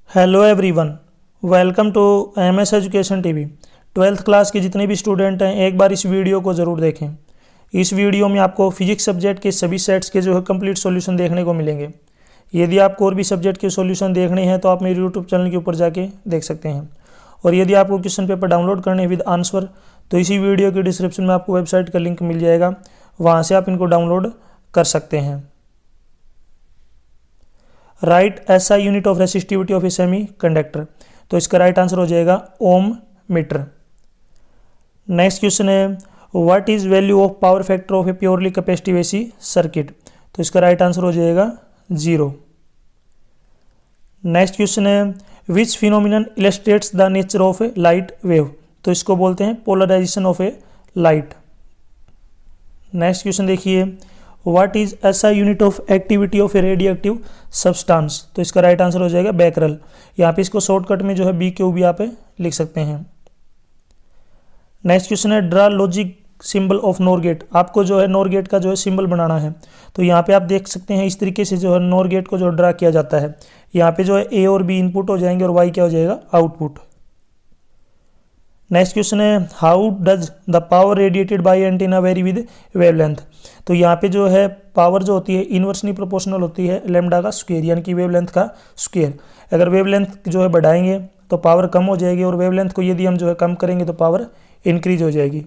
Hello everyone, welcome to MS education TV. 12th class के जितने भी स्टूडेंट हैं एक बार इस वीडियो को ज़रूर देखें। इस वीडियो में आपको फिजिक्स सब्जेक्ट के सभी सेट्स के जो है कंप्लीट सॉल्यूशन देखने को मिलेंगे। यदि आपको और भी सब्जेक्ट के सॉल्यूशन देखने हैं तो आप मेरे यूट्यूब चैनल के ऊपर जाके देख सकते हैं। और यदि आपको क्वेश्चन पेपर डाउनलोड करने हैं विद आंसर तो इसी वीडियो के डिस्क्रिप्शन में आपको वेबसाइट का लिंक मिल जाएगा, वहाँ से आप इनको डाउनलोड कर सकते हैं। Right SI unit of resistivity of a semi conductor, तो इसका राइट आंसर हो जाएगा ओम मीटर। नेक्स्ट क्वेश्चन है what is value of power factor of A purely capacitive AC circuit, तो इसका राइट आंसर हो जाएगा 0। नेक्स्ट क्वेश्चन है which phenomenon illustrates the nature of a light wave, तो इसको बोलते हैं polarisation of a light. Next question देखिए what is SI unit of activity of a radioactive substance, तो इसका राइट आंसर हो जाएगा बैकरल। यहाँ पे इसको शॉर्टकट में जो है बी क्यू भी यहाँ पे लिख सकते हैं। नेक्स्ट क्वेश्चन है draw logic symbol of NOR gate, आपको जो है नोर गेट का जो है सिंबल बनाना है। तो यहाँ पे आप देख सकते हैं इस तरीके से जो है नोर गेट को जो ड्रा किया जाता है। यहाँ पे जो है ए और बी इनपुट हो जाएंगे और वाई क्या हो जाएगा आउटपुट। नेक्स्ट क्वेश्चन है how does the power radiated by antenna vary with wavelength, तो यहाँ पे जो है पावर जो होती है इन्वर्सली प्रोपोर्शनल होती है लैम्डा का स्क्वायर यानी कि वेवलेंथ का स्क्वायर। अगर वेवलेंथ जो है बढ़ाएंगे तो पावर कम हो जाएगी और वेवलेंथ को यदि हम जो है कम करेंगे तो पावर इंक्रीज हो जाएगी।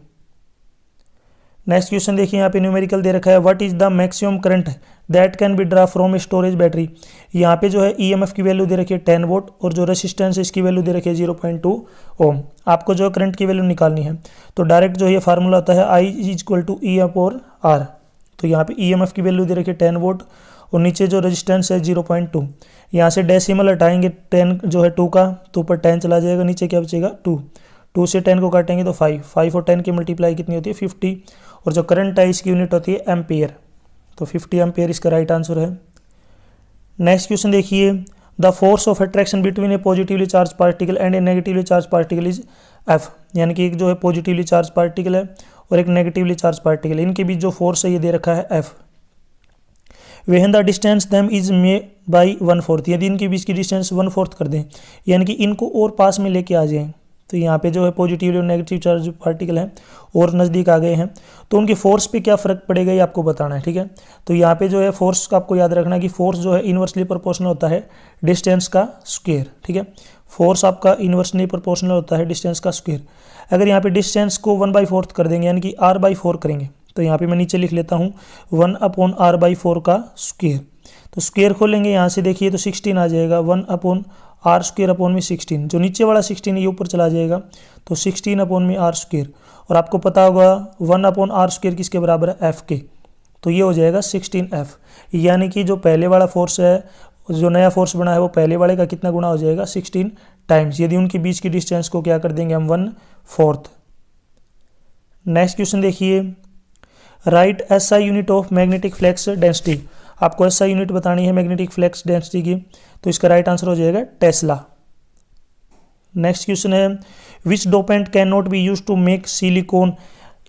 नेक्स्ट क्वेश्चन देखिए यहाँ पे न्यूमेरिकल दे रखा है what is the maximum current that can be draw from storage battery. यहाँ पे जो है ईएमएफ की वैल्यू दे रखी है 10 वोल्ट और जो रेसिस्टेंस है इसकी वैल्यू दे रखी है 0.2 ओम। आपको जो है करंट की वैल्यू निकालनी है तो डायरेक्ट जो ये फार्मूला होता है I is equal to E upon R. तो यहाँ पे ईएमएफ की वैल्यू दे रखी है 10 वोल्ट और नीचे जो रेजिस्टेंस है 0.2। यहाँ से डेसिमल हटाएंगे 10 जो है 2 का तो ऊपर 10 चला जाएगा, नीचे क्या बचेगा 2 से 10 को काटेंगे तो 5 और 10 की मल्टीप्लाई कितनी होती है 50 और जो करंट है इसकी यूनिट होती है एम्पियर, तो 50 एम्पियर इसका राइट आंसर है। नेक्स्ट क्वेश्चन देखिए the force of attraction between A positively charge particle and A negatively charge particle is F, यानी कि एक जो है पॉजिटिवली चार्ज पार्टिकल है और एक नेगेटिवली चार्ज पार्टिकल है, इनके बीच जो फोर्स है ये दे रखा है F. When the distance them is may by 1/4, यदि इनके बीच की डिस्टेंस 1/4 कर दें यानी कि इनको और पास में लेके आ जाएं, तो यहाँ पे जो है पॉजिटिवली और नेगेटिव चार्ज पार्टिकल हैं और नज़दीक आ गए हैं तो उनके फोर्स पे क्या फ़र्क पड़ेगा ये आपको बताना है, ठीक है। तो यहाँ पे जो है फोर्स का आपको याद रखना है कि फोर्स जो है इन्वर्सली प्रोपोर्शनल होता है डिस्टेंस का स्क्वायर, ठीक है। फोर्स आपका इन्वर्सली प्रोपोर्शनल होता है डिस्टेंस का स्क्वायर। अगर यहाँ पे डिस्टेंस को 1/4 कर देंगे यानी कि r/4 करेंगे तो यहाँ पे मैं नीचे लिख लेता हूँ 1/r/4 का स्क्वायर। तो स्क्वायर खोलेंगे यहाँ से देखिए तो 16 आ जाएगा 1/r² जो नीचे वाला 16 ये ऊपर चला जाएगा तो 16/r²। और आपको पता होगा 1/r² किसके बराबर है एफ के, तो ये हो जाएगा 16f। यानी कि जो पहले वाला फोर्स है जो नया फोर्स बना है वो पहले वाले का कितना गुना हो जाएगा 16 टाइम्स, यदि उनके बीच की डिस्टेंस को क्या कर देंगे हम 1/4। नेक्स्ट क्वेश्चन देखिए right SI unit of magnetic flux density, आपको एसआई यूनिट बतानी है मैग्नेटिक फ्लक्स डेंसिटी की, तो इसका राइट आंसर हो जाएगा टेस्ला। नेक्स्ट क्वेश्चन है which dopant can not be use to make silicon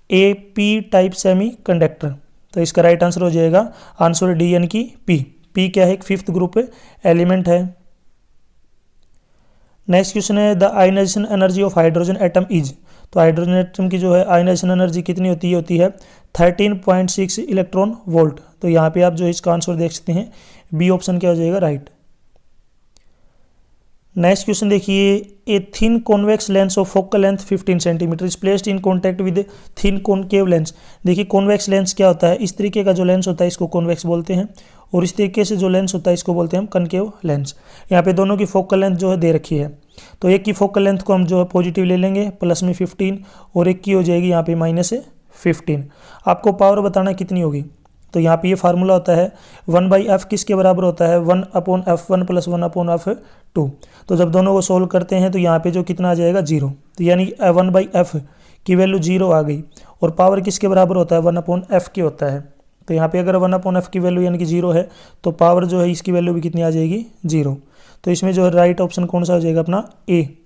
a P type semiconductor, तो इसका राइट आंसर हो जाएगा आंसर डी यानी कि पी क्या है एक 5th ग्रुप एलिमेंट है। नेक्स्ट क्वेश्चन है the ionisation energy of hydrogen atom is, तो हाइड्रोजन एटम की जो है आयनाइजेशन एनर्जी कितनी होती है 13.6 इलेक्ट्रॉन वोल्ट। तो यहाँ पे आप जो इसका आंसर देख सकते हैं बी ऑप्शन क्या हो जाएगा राइट। नेक्स्ट क्वेश्चन देखिए a thin convex lens of focal length 15 centimetre is placed in contact with thin concave lens. देखिए कॉन्वेक्स लेंस क्या होता है, इस तरीके का जो लेंस होता है इसको कॉन्वेक्स बोलते हैं और इस तरीके से जो लेंस होता है इसको बोलते हैं हम कनकेव लेंस। यहाँ पे दोनों की फोकल लेंथ जो है दे रखी है, तो एक की फोकल लेंथ को हम जो है पॉजिटिव ले लेंगे प्लस में 15 और एक की हो जाएगी यहाँ पे -15। आपको पावर बताना कितनी होगी, तो यहाँ पे ये फार्मूला होता है 1/f किसके बराबर होता है 1/f1 + 1/f2। तो जब दोनों को सोल्व करते हैं तो यहाँ पे जो कितना आ जाएगा 0, तो यानी 1/f की वैल्यू 0 आ गई और पावर किसके बराबर होता है 1/f के होता है। तो यहाँ पे अगर 1/f की वैल्यू यानी कि 0 है तो पावर जो है इसकी वैल्यू भी कितनी आ जाएगी 0। तो इसमें जो है राइट ऑप्शन कौन सा हो जाएगा अपना ए।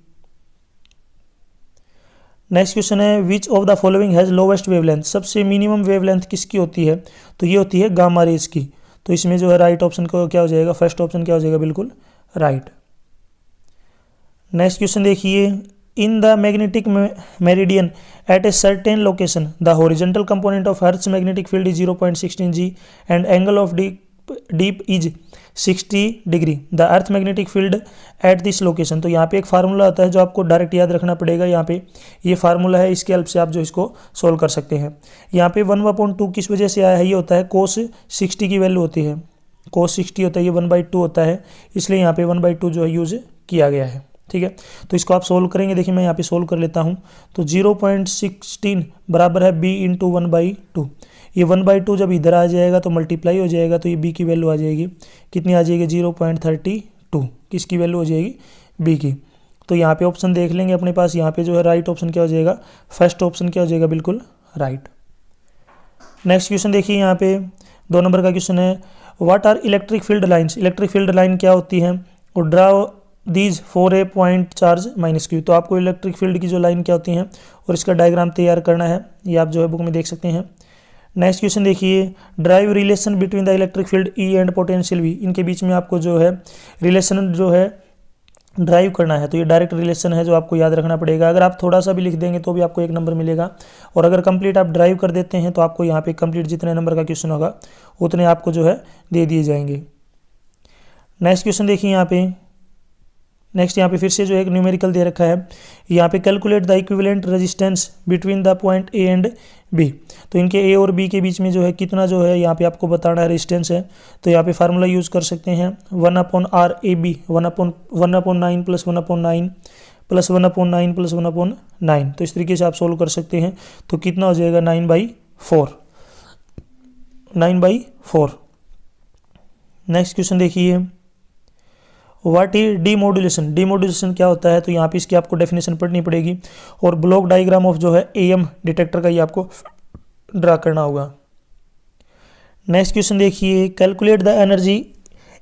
नेक्स्ट क्वेश्चन है which of the following has lowest wavelength, सबसे मिनिमम वेवलेंथ किसकी होती है, तो ये होती है गामा रेज की। तो इसमें जो है राइट ऑप्शन को क्या हो जाएगा फर्स्ट ऑप्शन क्या हो जाएगा बिल्कुल राइट। नेक्स्ट क्वेश्चन देखिए, in the magnetic meridian at a certain location the horizontal component of earth's magnetic field is 0.16 g and angle of dip is 60 degree the earth magnetic field at this location. तो यहाँ पे एक formula आता है जो आपको direct याद रखना पड़ेगा। यहाँ पे ये फार्मूला है, इसके हेल्प से आप जो इसको सोल्व कर सकते हैं। यहाँ पे 1/2 किस वजह से आया है, ये होता है कोस 60 की वैल्यू होती है, कोस 60 होता है, ये 1/2 होता है, इसलिए यहाँ पे 1/2 जो है यूज किया गया है। ठीक है, तो इसको आप सोल्व करेंगे। देखिए मैं यहाँ पे सोल्व कर लेता हूँ। तो 0.16 बराबर है b इंटू 1/2। ये 1/2 जब इधर आ जाएगा तो मल्टीप्लाई हो जाएगा, तो ये b की वैल्यू आ जाएगी, कितनी आ जाएगी 0.32। किसकी वैल्यू हो जाएगी, b की। तो यहाँ पे ऑप्शन देख लेंगे अपने पास, यहाँ पे जो है राइट ऑप्शन क्या हो जाएगा, फर्स्ट ऑप्शन क्या हो जाएगा, बिल्कुल राइट। नेक्स्ट क्वेश्चन देखिए, यहाँ पे 2 नंबर का क्वेश्चन है, what are electric field lines. Electric field line क्या होती है, और draw these for a point charge minus q. तो आपको इलेक्ट्रिक फील्ड की जो लाइन क्या होती हैं और इसका डायग्राम तैयार करना है, ये आप जो है बुक में देख सकते हैं। नेक्स्ट क्वेश्चन देखिए, derive relation between the electric field E and potential V. इनके बीच में आपको जो है रिलेशन जो है ड्राइव करना है। तो ये डायरेक्ट रिलेशन है जो आपको याद रखना पड़ेगा। अगर आप थोड़ा सा भी लिख देंगे तो भी आपको 1 नंबर मिलेगा, और अगर कंप्लीट आप ड्राइव कर देते हैं तो आपको यहाँ पे कंप्लीट जितने नंबर का क्वेश्चन होगा उतने आपको जो है दे दिए जाएंगे। नेक्स्ट क्वेश्चन देखिए, यहाँ पे नेक्स्ट यहाँ पे फिर से जो एक न्यूमेरिकल दे रखा है, यहाँ पे calculate the equivalent resistance between the point A and B. तो इनके ए और बी के बीच में जो है कितना जो है यहाँ पे आपको बताना है रेजिस्टेंस है। तो यहाँ पे फार्मूला यूज़ कर सकते हैं 1/r/AB 1/9 + 1/9 + 1/9 + 1/9। तो इस तरीके से आप सोल्व कर सकते हैं। तो कितना हो जाएगा 9/4। नेक्स्ट क्वेश्चन देखिए, व्हाट इज डीमोडुलेशन। डीमोडुलेशन क्या होता है, तो यहाँ पे इसकी आपको डेफिनेशन पढ़नी पड़ेगी, और ब्लॉक डायग्राम ऑफ जो है एएम डिटेक्टर का ये आपको ड्रा करना होगा। नेक्स्ट क्वेश्चन देखिए, calculate the energy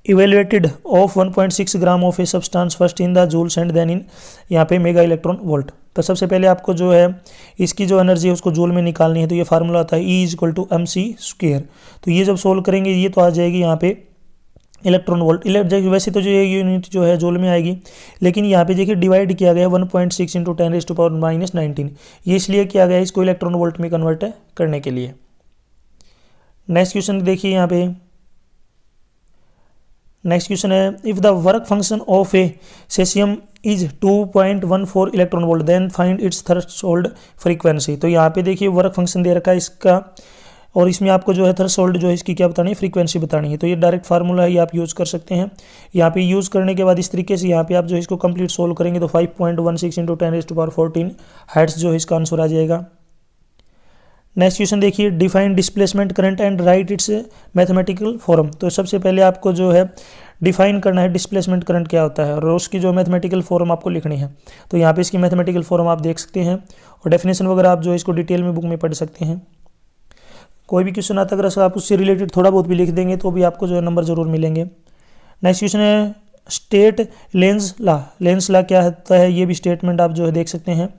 evaluated of 1.6 gram of a substance first in the joules and then in, यहाँ पे मेगा इलेक्ट्रॉन वोल्ट। तो सबसे पहले आपको जो है इसकी जो एनर्जी है उसको जूल में निकालनी है। तो ये फार्मूला आता है E = mc²। तो ये जब सोल्व करेंगे ये तो आ जाएगी यहाँ पे इलेक्ट्रॉन वोल्ट। वैसे तो जो ये यूनिट जो है जूल में आएगी, लेकिन यहाँ पे देखिए डिवाइड किया गया 1.6 × 10⁻⁻19। ये इसलिए किया गया इसको इलेक्ट्रॉन वोल्ट में कन्वर्ट करने के लिए। नेक्स्ट क्वेश्चन देखिए, यहाँ पे नेक्स्ट क्वेश्चन है, if the work function of a caesium is 2.14 electron volt then find its threshold frequency. तो यहाँ पे देखिए वर्क फंक्शन दे रखा है इसका, और इसमें आपको जो है थ्रेशोल्ड जो है इसकी क्या बतानी है, फ्रीक्वेंसी बतानी है। तो ये डायरेक्ट फार्मूला है, ये आप यूज़ कर सकते हैं। यहाँ पे यूज़ करने के बाद इस तरीके से यहाँ पे आप जो इसको कंप्लीट सोल्व करेंगे तो 5.16 × 10⁻14 हर्ट्ज जो है इसका आंसर आ जाएगा। नेक्स्ट क्वेश्चन देखिए, define displacement current and right it's mathematical form. तो सबसे पहले आपको जो है डिफाइन करना है डिस्प्लेसमेंट करंट क्या होता है, और उसकी जो मैथमेटिकल फॉर्म आपको लिखनी है। तो यहाँ पे इसकी मैथमेटिकल फॉर्म आप देख सकते हैं, और डेफिनेशन वगैरह आप जो इसको डिटेल में बुक में पढ़ सकते हैं। कोई भी क्वेश्चन आता है अगर आप उससे रिलेटेड थोड़ा बहुत भी लिख देंगे तो भी आपको जो है नंबर जरूर मिलेंगे। नेक्स्ट क्वेश्चन है, state Lenz law. Lenz law क्या होता है, ये भी स्टेटमेंट आप जो है देख सकते हैं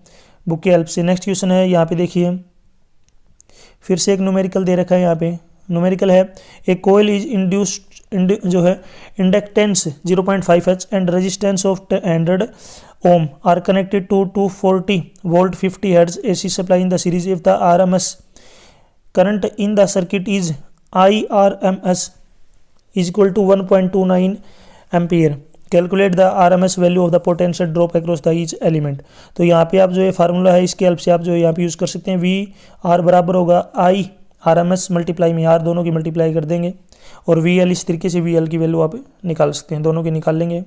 बुक की हेल्प से। नेक्स्ट क्वेश्चन है, यहाँ पे देखिए फिर से एक न्यूमेरिकल दे रखा है। यहाँ पे न्यूमेरिकल है, ए कोयल इज इंड्यूस्ड जो है inductance 0.5H and resistance of 100 ohm are connected to 240 volt 50 hertz AC supply in the series if the RMS current in the circuit is IRMS is equal to 1.29 ampere. Calculate the RMS value of the potential drop across the each element. तो यहाँ पे आप जो ये formula है इसके help से आप जो यहाँ पे यूज़ कर सकते हैं। VR बराबर होगा IRMS मल्टीप्लाई में R दोनों की मल्टीप्लाई कर देंगे, और VL इस तरीके से VL की वैल्यू आप निकाल सकते हैं, दोनों की निकाल लेंगे।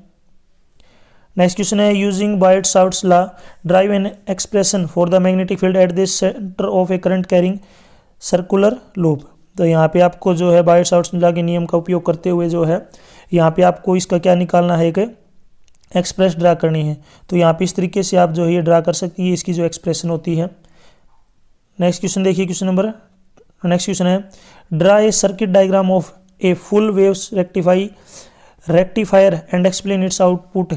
नेक्स्ट क्वेश्चन है, using Biot Savart's law derive an expression for the magnetic field at the centre of a current carrying circular loop. तो यहाँ पे आपको जो है बायट-सावर्ट्स लॉ के नियम का उपयोग करते हुए जो है यहाँ पे आपको इसका क्या निकालना है, एक एक्सप्रेस ड्रा करनी है। तो यहाँ पे इस तरीके से आप जो है ये ड्रा कर सकते हैं, इसकी जो एक्सप्रेशन होती है। नेक्स्ट क्वेश्चन देखिए, नेक्स्ट क्वेश्चन है, draw a circuit diagram of a full waves rectifier and explain it's output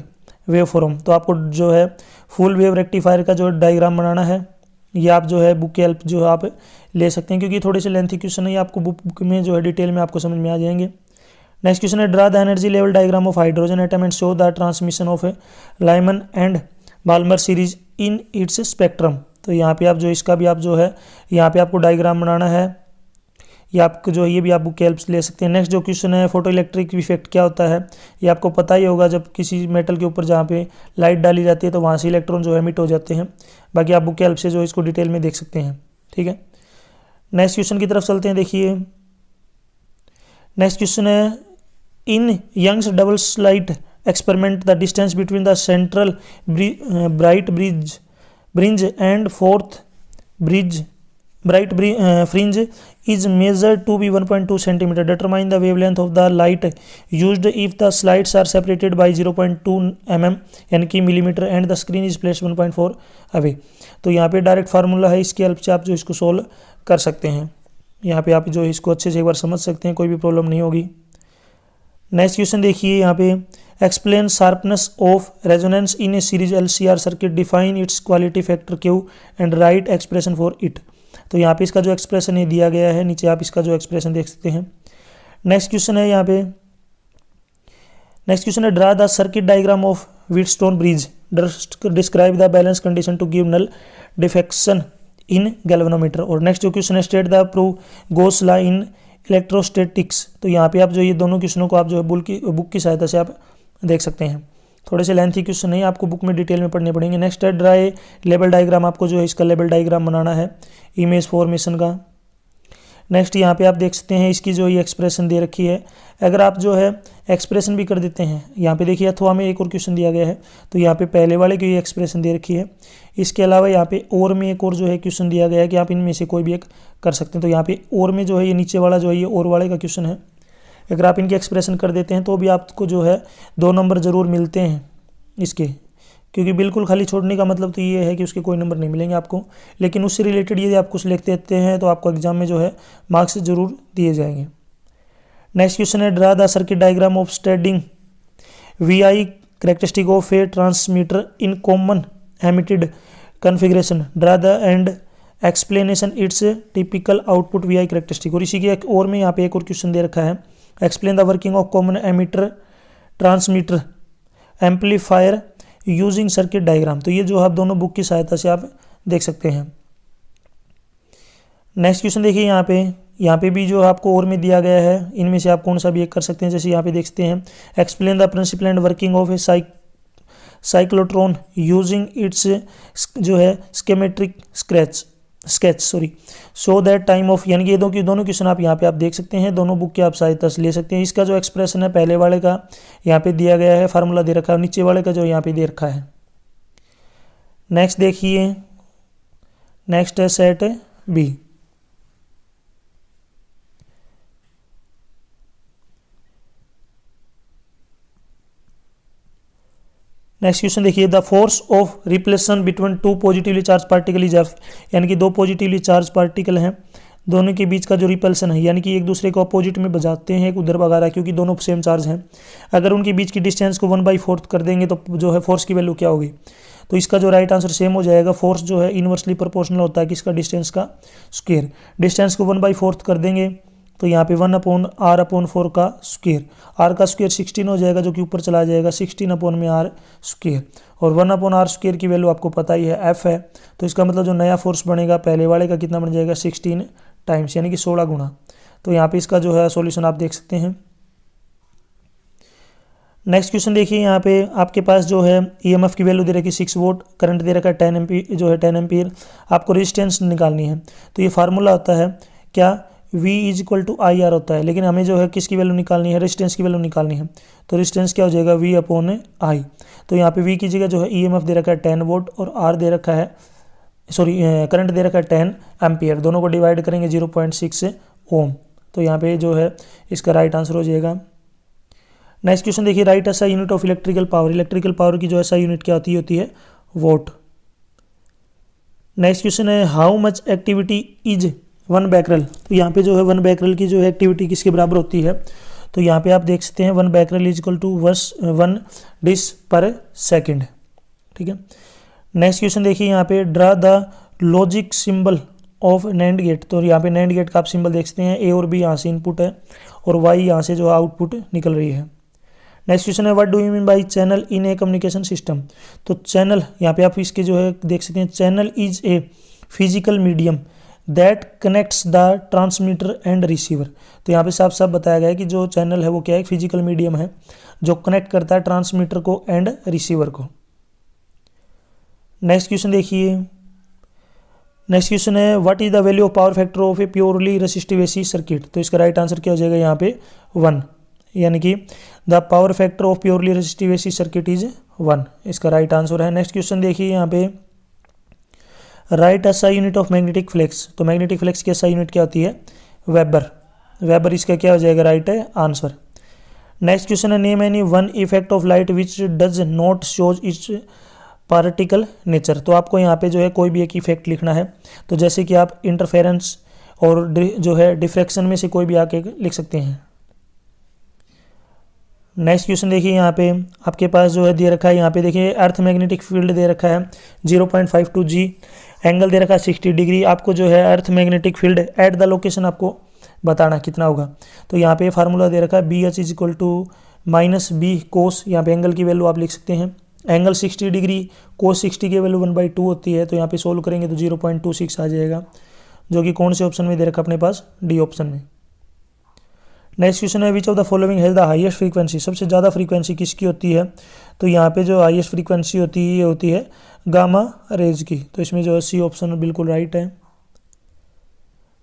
wave form. तो आपको जो है फुल वेव रेक्टिफायर का जो डायग्राम बनाना है, ये आप जो है बुक की हेल्प जो है आप ले सकते हैं, क्योंकि थोड़े से लेंथी क्वेश्चन है, ये आपको बुक में जो है डिटेल में आपको समझ में आ जाएंगे। नेक्स्ट क्वेश्चन है draw the energy level diagram of hydrogen atom and show the transmission of Lyman and Balmer series in its spectrum. तो यहाँ पे आप जो इसका भी आप जो है यहाँ पे आपको डायग्राम बनाना है, ये आपको जो है ये भी आप बुक की हेल्प से ले सकते हैं। नेक्स्ट जो क्वेश्चन है फोटो इलेक्ट्रिक इफेक्ट क्या होता है, ये आपको पता ही होगा, जब किसी मेटल के ऊपर जहाँ पे लाइट डाली जाती है तो वहाँ से इलेक्ट्रॉन जो है एमिट हो जाते हैं। बाकी आप बुक की हेल्प से जो इसको डिटेल में देख सकते हैं, ठीक है। नेक्स्ट क्वेश्चन की तरफ चलते हैं। देखिए नेक्स्ट क्वेश्चन है in Young's double slit experiment the distance between the central bright fringe and fourth bright fringe is measured to be 1.2 cm. Determine the wavelength of the light used if the slides are separated by 0.2 mm यानी कि millimetre and the screen is placed 1.4 away. तो यहाँ पे direct formula है, इसकी help से आप जो इसको सोल्व कर सकते हैं। यहाँ पे आप जो इसको अच्छे से एक बार समझ सकते हैं, कोई भी प्रॉब्लम नहीं होगी। नेक्स्ट क्वेश्चन देखिए यहाँ पे explain sharpness of resonance in A series LCR circuit, define it's quality factor Q and right expression for it. तो यहाँ पे इसका जो एक्सप्रेशन है दिया गया है, नीचे आप इसका जो एक्सप्रेशन देख सकते हैं। नेक्स्ट क्वेश्चन है यहाँ पे नेक्स्ट क्वेश्चन है draw the circuit diagram of Wheatstone bridge, describe the balance condition to give null deflection in galvanometer. और नेक्स्ट जो क्वेश्चन है state the prove Gauss law in electrostatics. तो यहाँ पे आप जो ये दोनों क्वेश्चनों को आप जो है बुक की सहायता से आप देख सकते हैं। थोड़े से लेंथी क्वेश्चन नहीं, आपको बुक में डिटेल में पढ़ने पड़ेंगे। नेक्स्ट है ड्रा ए लेबल डायग्राम, आपको जो है इसका लेबल डायग्राम बनाना है इमेज फॉर्मेशन का। नेक्स्ट यहाँ पे आप देख सकते हैं इसकी जो ये एक्सप्रेशन दे रखी है, अगर आप जो है एक्सप्रेशन भी कर देते हैं, यहाँ पे देखिए अथवा में एक और क्वेश्चन दिया गया है, तो यहाँ पे पहले वाले की ये एक्सप्रेशन दे रखी है। इसके अलावा यहाँ पे और में एक और जो है क्वेश्चन दिया गया है कि आप इनमें से कोई भी एक कर सकते हैं। तो यहाँ पे और में जो है ये नीचे वाला जो है ये और वाले का क्वेश्चन है, अगर आप इनकी एक्सप्रेशन कर देते हैं तो भी आपको जो है 2 नंबर ज़रूर मिलते हैं इसके, क्योंकि बिल्कुल खाली छोड़ने का मतलब तो ये है कि उसके कोई नंबर नहीं मिलेंगे आपको, लेकिन उससे रिलेटेड यदि आप कुछ लिख देते हैं तो आपको एग्जाम में जो है मार्क्स जरूर दिए जाएंगे। नेक्स्ट क्वेश्चन है draw the circuit diagram of standing VI characteristic of A transmitter in common emitted configuration, draw the end explanation it's typical output VI characteristic. और इसी के एक और में यहाँ पे एक और क्वेश्चन दे रखा है, explain the working of common emitter transmitter amplifier using circuit diagram. तो ये जो आप दोनों बुक की सहायता से आप देख सकते हैं। नेक्स्ट क्वेश्चन देखिए यहाँ पे भी जो आपको और में दिया गया है, इनमें से आप कौन सा भी एक कर सकते हैं। जैसे यहाँ पे देख सकते हैं explain the principle and working of a cyclotron using its जो है schematic sketch show that time of, यानी कि ये दोनों क्वेश्चन आप यहाँ पे आप देख सकते हैं, दोनों बुक के आप सहायता से ले सकते हैं। इसका जो एक्सप्रेशन है पहले वाले का यहाँ पे दिया गया है, फार्मूला दे रखा है, नीचे वाले का जो यहाँ पे दे रखा है। नेक्स्ट देखिए नेक्स्ट है सेट बी। नेक्स्ट क्वेश्चन देखिए the force of repulsion between 2 positively charge particle is F, यानी कि 2 पॉजिटिवली चार्ज पार्टिकल हैं, दोनों के बीच का जो रिपल्सन है, यानी कि एक दूसरे को अपोजिट में बजाते हैं, एक उधर भगा रहा है क्योंकि दोनों सेम चार्ज हैं। अगर उनके बीच की डिस्टेंस को 1/4 कर देंगे तो जो है फोर्स की वैल्यू क्या होगी। तो इसका जो राइट आंसर सेम हो जाएगा, फोर्स जो है इनवर्सली प्रोपोर्शनल होता है कि इसका डिस्टेंस का स्क्वायर। डिस्टेंस को 1/4 कर देंगे तो यहाँ पे 1/r/4 का स्क्वायर, r का स्क्वायर 16 हो जाएगा जो कि ऊपर चला जाएगा 16/r स्क्वायर, और 1/r स्क्वायर की वैल्यू आपको पता ही है F है। तो इसका मतलब जो नया फोर्स बनेगा पहले वाले का कितना बन जाएगा 16 टाइम्स, यानी कि 16 गुना। तो यहाँ पे इसका जो है सॉल्यूशन आप देख सकते हैं। नेक्स्ट क्वेश्चन देखिए यहाँ पे आपके पास जो है EMF की वैल्यू दे रखी 6 वोल्ट, करंट दे रखा है 10 एम्पीयर जो है 10 एम्पीयर, आपको रेजिस्टेंस निकालनी है। तो ये फार्मूला होता है क्या V = IR होता है, लेकिन हमें जो है किसकी वैल्यू निकालनी है, रेजिस्टेंस की वैल्यू निकालनी है। तो रेजिस्टेंस क्या हो जाएगा V/I। तो यहाँ पे V की जगह जो है EMF दे रखा है 10 वोल्ट और R दे रखा है करंट दे रखा है 10 एम्पीयर, दोनों को डिवाइड करेंगे 0.6 ओम। तो यहाँ पे जो है इसका राइट आंसर हो जाएगा। नेक्स्ट क्वेश्चन देखिए right SI unit of electrical power, electrical power की जो SI यूनिट क्या होती है वोट। नेक्स्ट क्वेश्चन है how much activity is 1 Becquerel. तो यहाँ पे जो है 1 बैकरल की जो है एक्टिविटी किसके बराबर होती है। तो यहाँ पे आप देख सकते हैं 1 becquerel is equal to 1 dis per second, ठीक है। नेक्स्ट क्वेश्चन देखिए यहाँ पे draw the logic symbol of NAND gate, तो यहाँ पे नैंड गेट का आप सिंबल देख सकते हैं, ए और बी यहाँ से इनपुट है और वाई यहाँ से जो आउटपुट निकल रही है। नेक्स्ट क्वेश्चन है what do you mean by channel in A communication system. तो चैनल यहाँ पे आप इसके जो है देख सकते हैं, channel is a physical medium that connects the transmitter and receiver. तो यहाँ पे साफ साफ बताया गया है कि जो चैनल है वो क्या है, फिजिकल मीडियम है जो कनेक्ट करता है ट्रांसमीटर को एंड रिसीवर को। नेक्स्ट क्वेश्चन देखिए, नेक्स्ट क्वेश्चन है what is the value of power factor of A purely resistive AC circuit. तो इसका राइट आंसर क्या हो जाएगा यहाँ पे 1, यानी कि the power factor of purely resistive AC circuit is 1, इसका राइट आंसर है। नेक्स्ट क्वेश्चन देखिए यहाँ पे write SI unit of magnetic flux. तो मैग्नेटिक फ्लेक्स की एसआई यूनिट क्या होती है, वेबर, वेबर इसका क्या हो जाएगा राइट है आंसर। नेक्स्ट क्वेश्चन है name any one effect of light which does not shows it's particle nature. तो आपको यहाँ पे जो है कोई भी एक इफेक्ट लिखना है, तो जैसे कि आप इंटरफेरेंस और जो है डिफ्रैक्शन में से कोई भी आके लिख सकते हैं। नेक्स्ट क्वेश्चन देखिए यहाँ पे आपके पास जो है दे रखा है, यहाँ पे देखिए अर्थ मैग्नेटिक फील्ड दे रखा है 0.52 G, एंगल दे रखा है 60 डिग्री। आपको जो है अर्थ magnetic field at the location आपको बताना कितना होगा। तो यहाँ पे फार्मूला दे रखा है BH is equal to -B cos, यहाँ पे एंगल की वैल्यू आप लिख सकते हैं, एंगल 60 डिग्री कोस 60 की वैल्यू 1/2 होती है। तो यहाँ पे सोल्व करेंगे तो 0.26 आ जाएगा, जो कि कौन से ऑप्शन में दे रखा अपने पास, डी ऑप्शन में। नेक्स्ट क्वेश्चन है which of the following has the highest frequency. सबसे ज़्यादा फ्रीक्वेंसी किसकी होती है। तो यहाँ पे जो हाईएस्ट फ्रीक्वेंसी होती है ये होती है गामा रेज की। तो इसमें जो है सी ऑप्शन बिल्कुल राइट है।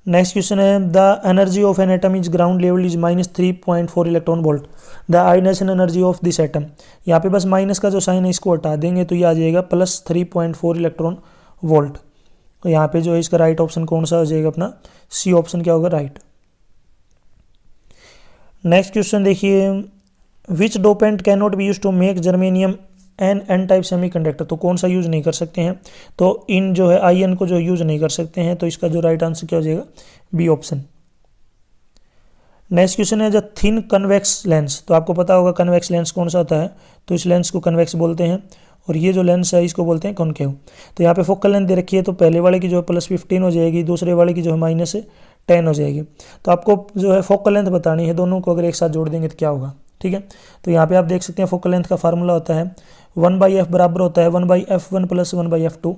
नेक्स्ट क्वेश्चन है the energy of an atom is ground level is -3.4 electron volt, the ionisation energy of this atom. यहाँ पे बस माइनस का जो साइन है इसको हटा देंगे तो ये आ जाएगा +3.4 इलेक्ट्रॉन वोल्ट। तो यहाँ पे जो है इसका राइट ऑप्शन कौन सा हो जाएगा अपना, सी ऑप्शन क्या होगा राइट। नेक्स्ट क्वेश्चन देखिए which dopant can not be use to make germanium N type semiconductor. तो कौन सा यूज नहीं कर सकते हैं, तो इन जो है आयन को जो यूज नहीं कर सकते हैं। तो इसका जो राइट आंसर क्या हो जाएगा, बी ऑप्शन। नेक्स्ट क्वेश्चन है जो थिन कन्वेक्स लेंस। तो आपको पता होगा कन्वेक्स लेंस कौन सा होता है, तो इस लेंस को कन्वेक्स बोलते हैं और ये जो लेंस है इसको बोलते हैं कॉनकेव। तो यहाँ पे फोकल लेंथ दे रखी है, तो पहले वाले की जो है +15 हो जाएगी, दूसरे वाले की जो है -10 हो जाएगी। तो आपको जो है फोकल लेंथ बतानी है, दोनों को अगर एक साथ जोड़ देंगे तो क्या होगा, ठीक है। तो यहाँ पे आप देख सकते हैं फोकल लेंथ का फार्मूला होता है 1/f बराबर होता है 1/f1 + 1/f2।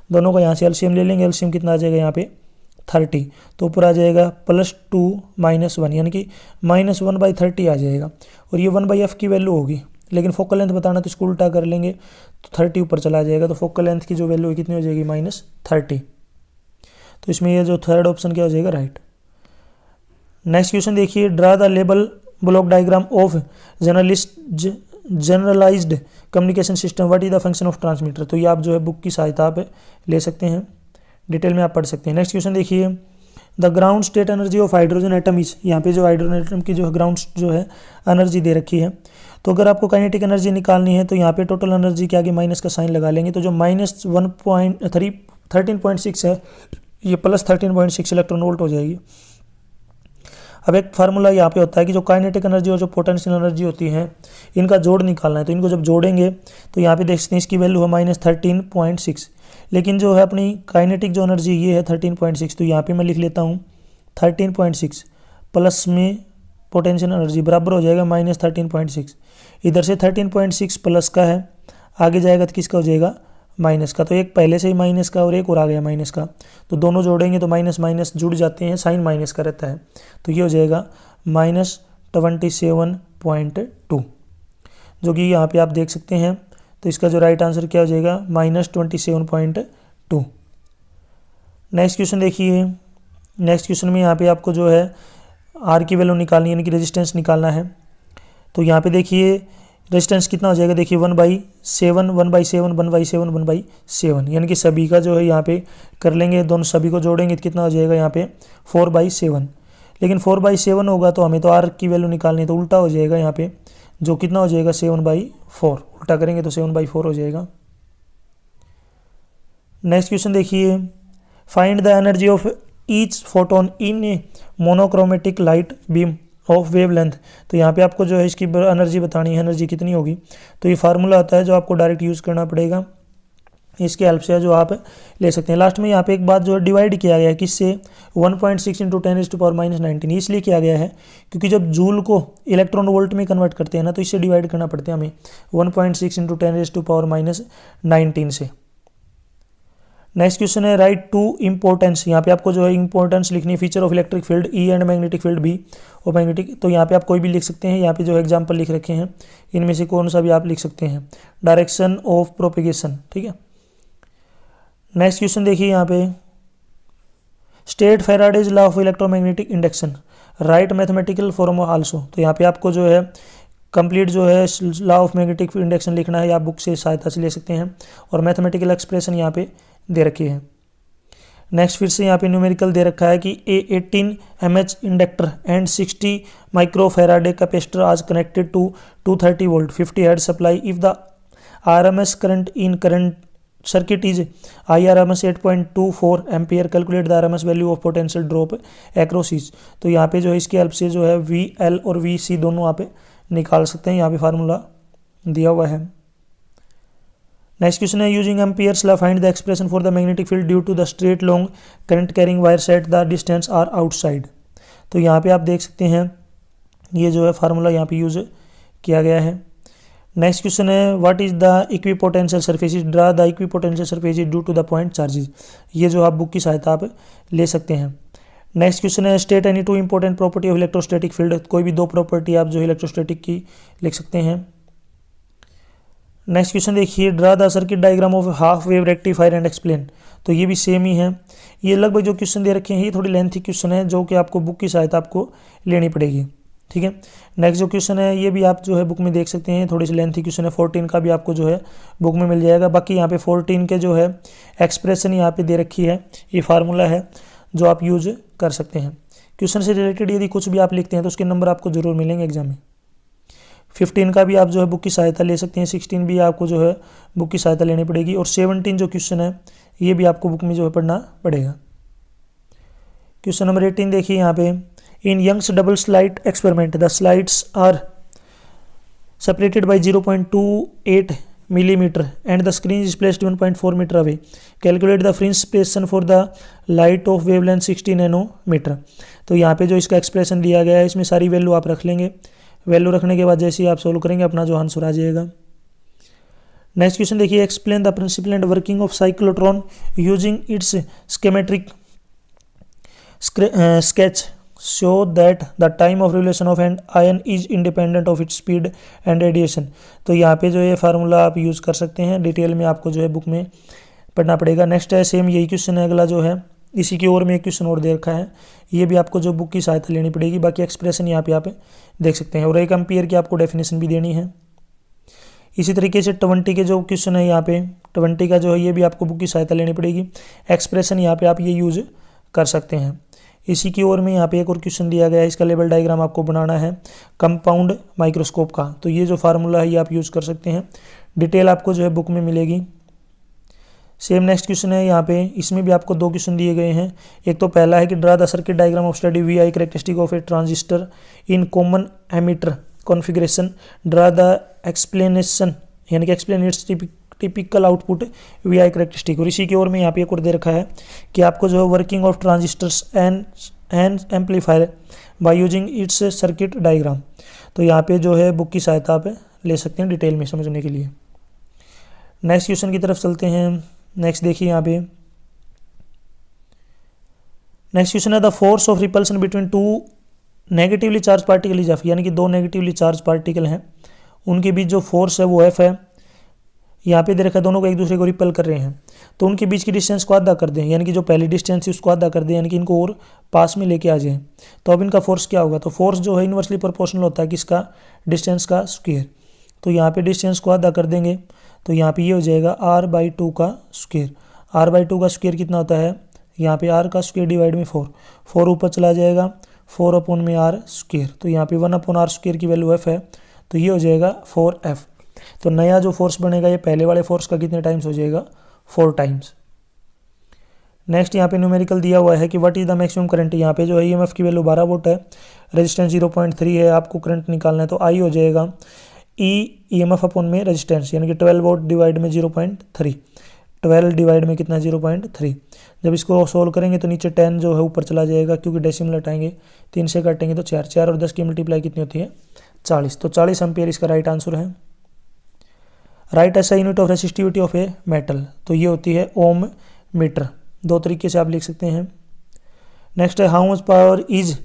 दोनों का यहाँ से एलसीएम ले लेंगे, एलसीएम कितना आ जाएगा यहाँ पे 30, तो ऊपर आ जाएगा +2 - 1 यानी कि -1/30 आ जाएगा। और ये 1/f की वैल्यू होगी, लेकिन फोकल लेंथ बताना तो इसको उल्टा कर लेंगे तो 30 ऊपर चला जाएगा। तो फोकल लेंथ की जो वैल्यू है कितनी हो जाएगी, -30। तो इसमें ये जो थर्ड ऑप्शन क्या हो जाएगा राइट। नेक्स्ट क्वेश्चन देखिए draw the label block diagram of generalised communication system, what is the function of transmitter. तो ये आप जो है बुक की सहायता आप ले सकते हैं, डिटेल में आप पढ़ सकते हैं। नेक्स्ट क्वेश्चन देखिए the ground state energy of hydrogen atom is. यहाँ पे जो हाइड्रोजन एटम की जो ग्राउंड जो है एनर्जी दे रखी है, तो अगर आपको काइनेटिक एनर्जी निकालनी है तो यहाँ पे टोटल एनर्जी के आगे माइनस का साइन लगा लेंगे। तो जो -13.6 है ये +13.6 इलेक्ट्रॉन वोल्ट हो जाएगी। अब एक फार्मूला यहाँ पे होता है कि जो काइनेटिक एनर्जी और जो पोटेंशियल एनर्जी होती है इनका जोड़ निकालना है। तो इनको जब जोड़ेंगे तो यहाँ पे देख सकते हैं इसकी वैल्यू है -13.6, लेकिन जो है अपनी काइनेटिक जो एनर्जी ये है 13.6। तो यहाँ पे मैं लिख लेता हूँ 13.6 प्लस में पोटेंशियल एनर्जी बराबर हो जाएगा -13.6। इधर से 13.6 प्लस का है, आगे जाएगा तो किसका हो जाएगा, माइनस का। तो एक पहले से ही माइनस का और एक और आ गया माइनस का, तो दोनों जोड़ेंगे तो माइनस माइनस जुड़ जाते हैं, साइन माइनस का रहता है। तो ये हो जाएगा -27.2, जो कि यहाँ पे आप देख सकते हैं। तो इसका जो राइट आंसर क्या हो जाएगा, -27.2। नेक्स्ट क्वेश्चन देखिए, नेक्स्ट क्वेश्चन में यहाँ पे आपको जो है आर की वैल्यू निकालनी है, यानी कि रेजिस्टेंस निकालना है। तो यहाँ पे देखिए रेजिस्टेंस कितना हो जाएगा, देखिए 1/7 1/7 1/7 1/7, यानी कि सभी का जो है यहाँ पे कर लेंगे, दोनों सभी को जोड़ेंगे तो कितना हो जाएगा यहाँ पे 4/7। लेकिन 4/7 होगा तो हमें तो आर की वैल्यू निकालनी है, तो उल्टा हो जाएगा यहाँ पे, जो कितना हो जाएगा 7/4, उल्टा करेंगे तो 7/4 हो जाएगा। नेक्स्ट क्वेश्चन देखिए find the energy of each photon in A monochromatic light beam of wavelength. तो यहाँ पे आपको जो है इसकी एनर्जी बतानी है, एनर्जी कितनी होगी। तो ये फार्मूला आता है जो आपको डायरेक्ट यूज़ करना पड़ेगा, इसके हेल्प से जो आप ले सकते हैं। लास्ट में यहाँ पे एक बात जो है डिवाइड किया गया है किससे, 1.6 इंटू 10⁻⁻19 इसलिए किया गया है क्योंकि जब जूल को इलेक्ट्रॉन वोल्ट में कन्वर्ट करते हैं ना, तो इससे डिवाइड करना पड़ता है हमें 1.6 इंटू 10⁻⁻19 से। नेक्स्ट क्वेश्चन है राइट टू इंपॉर्टेंस। यहाँ पे आपको जो है इंपॉर्टेंस लिखनी है, feature of electric field E and magnetic field B और मैग्नेटिक। तो यहाँ पे आप कोई भी लिख सकते हैं, यहाँ पे जो एग्जांपल लिख रखे हैं इनमें से कौन सा भी आप लिख सकते हैं। डायरेक्शन ऑफ प्रोपेगेशन, ठीक है। नेक्स्ट क्वेश्चन देखिए यहाँ पे, state Faraday's law of electromagnetic induction, right mathematical formula also. तो यहाँ पे आपको जो है कंप्लीट जो है लॉ ऑफ मैग्नेटिक इंडक्शन लिखना है, आप बुक से सहायता से ले सकते हैं और मैथमेटिकल एक्सप्रेशन यहाँ पे दे रखी है। नेक्स्ट फिर से यहाँ पे न्यूमेरिकल दे रखा है कि A18 mH inductor and 60 microfarad capacitor are connected to 230 volt 50 hertz supply if the RMS current in current circuit is IRMS 8.24 ampere, calculate the RMS value of potential drop across is. तो यहाँ पे जो है इसकी help से जो है VL और VC दोनों आप निकाल सकते हैं, यहाँ पे फार्मूला दिया हुआ है। नेक्स्ट क्वेश्चन है using ampere's law find the expression for the magnetic field due to the straight long current carrying wires at the distance r outside. तो यहाँ पे आप देख सकते हैं ये जो है फार्मूला यहाँ पे यूज किया गया है। नेक्स्ट क्वेश्चन है what is the equipotential surfaces, draw the equipotential surfaces due to the point charges. ये जो आप बुक की सहायता आप ले सकते हैं। नेक्स्ट क्वेश्चन है state any two important property of electrostatic field, कोई भी दो प्रॉपर्टी आप जो इलेक्ट्रोस्टैटिक की लिख सकते हैं। नेक्स्ट क्वेश्चन देखिए draw the circuit diagram of half wave rectifier and explain. तो ये भी सेम ही है, ये लगभग जो क्वेश्चन दे रखे हैं ये थोड़ी लेंथी क्वेश्चन है जो कि आपको बुक की सहायता आपको लेनी पड़ेगी, ठीक है। नेक्स्ट जो क्वेश्चन है ये भी आप जो है बुक में देख सकते हैं, थोड़ी सी लेंथी क्वेश्चन है, 14 का भी आपको जो है बुक में मिल जाएगा। बाकी यहाँ पे 14 के जो है एक्सप्रेशन यहाँ पे दे रखी है, ये फार्मूला है जो आप यूज कर सकते हैं। क्वेश्चन से रिलेटेड यदि कुछ भी आप लिखते हैं तो उसके नंबर आपको जरूर मिलेंगे एग्जाम में। 15 का भी आप जो है बुक की सहायता ले सकते हैं, 16 भी आपको जो है बुक की सहायता लेनी पड़ेगी और 17 जो क्वेश्चन है ये भी आपको बुक में जो है पढ़ना पड़ेगा। क्वेश्चन नंबर 18 देखिए यहाँ पे, in Young's double slide experiment the slides are separated by 0.28 millimeter and the screen is placed 1.4 meter away. Calculate the fringe spacing for the light of wavelength 60 nanometer. तो यहाँ पे जो इसका एक्सप्रेशन दिया गया है इसमें सारी वैल्यू आप रख लेंगे, वैल्यू रखने के बाद जैसे ही आप सोल्व करेंगे अपना जो आंसर आ जाएगा। नेक्स्ट क्वेश्चन देखिए, explain the principle and working of cyclotron using its schematic sketch show that the time of revolution of an ion is independent of its speed and radiation. तो यहाँ पे जो ये फार्मूला आप use कर सकते हैं, डिटेल में आपको जो है बुक में पढ़ना पड़ेगा। नेक्स्ट है सेम यही क्वेश्चन है, अगला जो है इसी की ओर में एक क्वेश्चन और दे रखा है, ये भी आपको जो बुक की सहायता लेनी पड़ेगी। बाकी एक्सप्रेशन यहाँ पे आप देख सकते हैं और 1 एम्पियर की आपको डेफिनेशन भी देनी है। इसी तरीके से 20 के जो क्वेश्चन है यहाँ पे 20 का जो है ये भी आपको बुक की सहायता लेनी पड़ेगी। एक्सप्रेशन यहाँ पे आप ये यूज़ कर सकते हैं। इसी की ओर में यहाँ पे एक और क्वेश्चन दिया गया है, इसका लेवल डायग्राम आपको बनाना है कंपाउंड माइक्रोस्कोप का। तो ये जो फार्मूला है ये आप यूज़ कर सकते हैं, डिटेल आपको जो है बुक में मिलेगी। सेम नेक्स्ट क्वेश्चन है यहाँ पे, इसमें भी आपको 2 क्वेश्चन दिए गए हैं। एक तो पहला है कि draw the circuit diagram of study VI characteristic of A transistor in common ammeter configuration, draw the explanation यानी कि explain it's typical output VI characteristic. और इसी की ओर में यहाँ पे एक और दे रखा है कि आपको जो है working of transistors and amplifier by using its circuit diagram. तो यहाँ पे जो है बुक की सहायता आप ले सकते हैं डिटेल में समझने के लिए। नेक्स्ट क्वेश्चन की तरफ चलते हैं। नेक्स्ट देखिए यहाँ पे, नेक्स्ट क्वेश्चन है the force of repulsion between 2 negatively charge particle is F, यानी कि 2 नेगेटिवली चार्ज पार्टिकल हैं उनके बीच जो फोर्स है वो एफ है। यहाँ पे दे रखा है दोनों को एक दूसरे को रिपल कर रहे हैं, तो उनके बीच की डिस्टेंस को आधा कर दें, यानी कि जो पहली डिस्टेंस है उसको आधा कर दें, यानी कि इनको और पास में लेके आ जाएं। तो अब इनका फोर्स क्या होगा, तो फोर्स जो है इन्वर्सली प्रोपोर्शनल होता है किसका, डिस्टेंस का स्क्वायर। तो यहाँ पे डिस्टेंस को आधा कर देंगे तो यहाँ पे ये हो जाएगा r/2 का स्क्वायर। r/2 का स्क्वायर कितना होता है, यहाँ पे r का स्क्वायर डिवाइड में 4 ऊपर चला जाएगा, 4/r²। तो यहाँ पे 1/r² की वैल्यू f है, तो ये हो जाएगा 4f। तो नया जो फोर्स बनेगा ये पहले वाले फोर्स का कितने टाइम्स हो जाएगा, 4 टाइम्स। नेक्स्ट यहाँ पे न्यूमेरिकल दिया हुआ है कि what is the maximum current. यहाँ पे जो है EMF की वैल्यू 12 वोल्ट है, रेजिस्टेंस 0.3 है, आपको करंट निकालना है। तो I हो जाएगा E EMF अपॉन में रेजिस्टेंस, यानी कि 12 वोल्ट डिवाइड में 0.3। 12 डिवाइड में कितना 0.3। जब इसको सोल्व करेंगे तो नीचे 10 जो है यूपर चला जाएगा, क्योंकि डेसिमल हटाएंगे 3 से काटेंगे तो 4, 4 और 10 की मल्टीप्लाई कितनी होती है 40। तो 40 एम्पियर इसका राइट आंसर है। Right SI unit of resistivity of a metal, तो ये होती है ओम मीटर। दो तरीके से आप लिख सकते हैं। नेक्स्ट है how much power is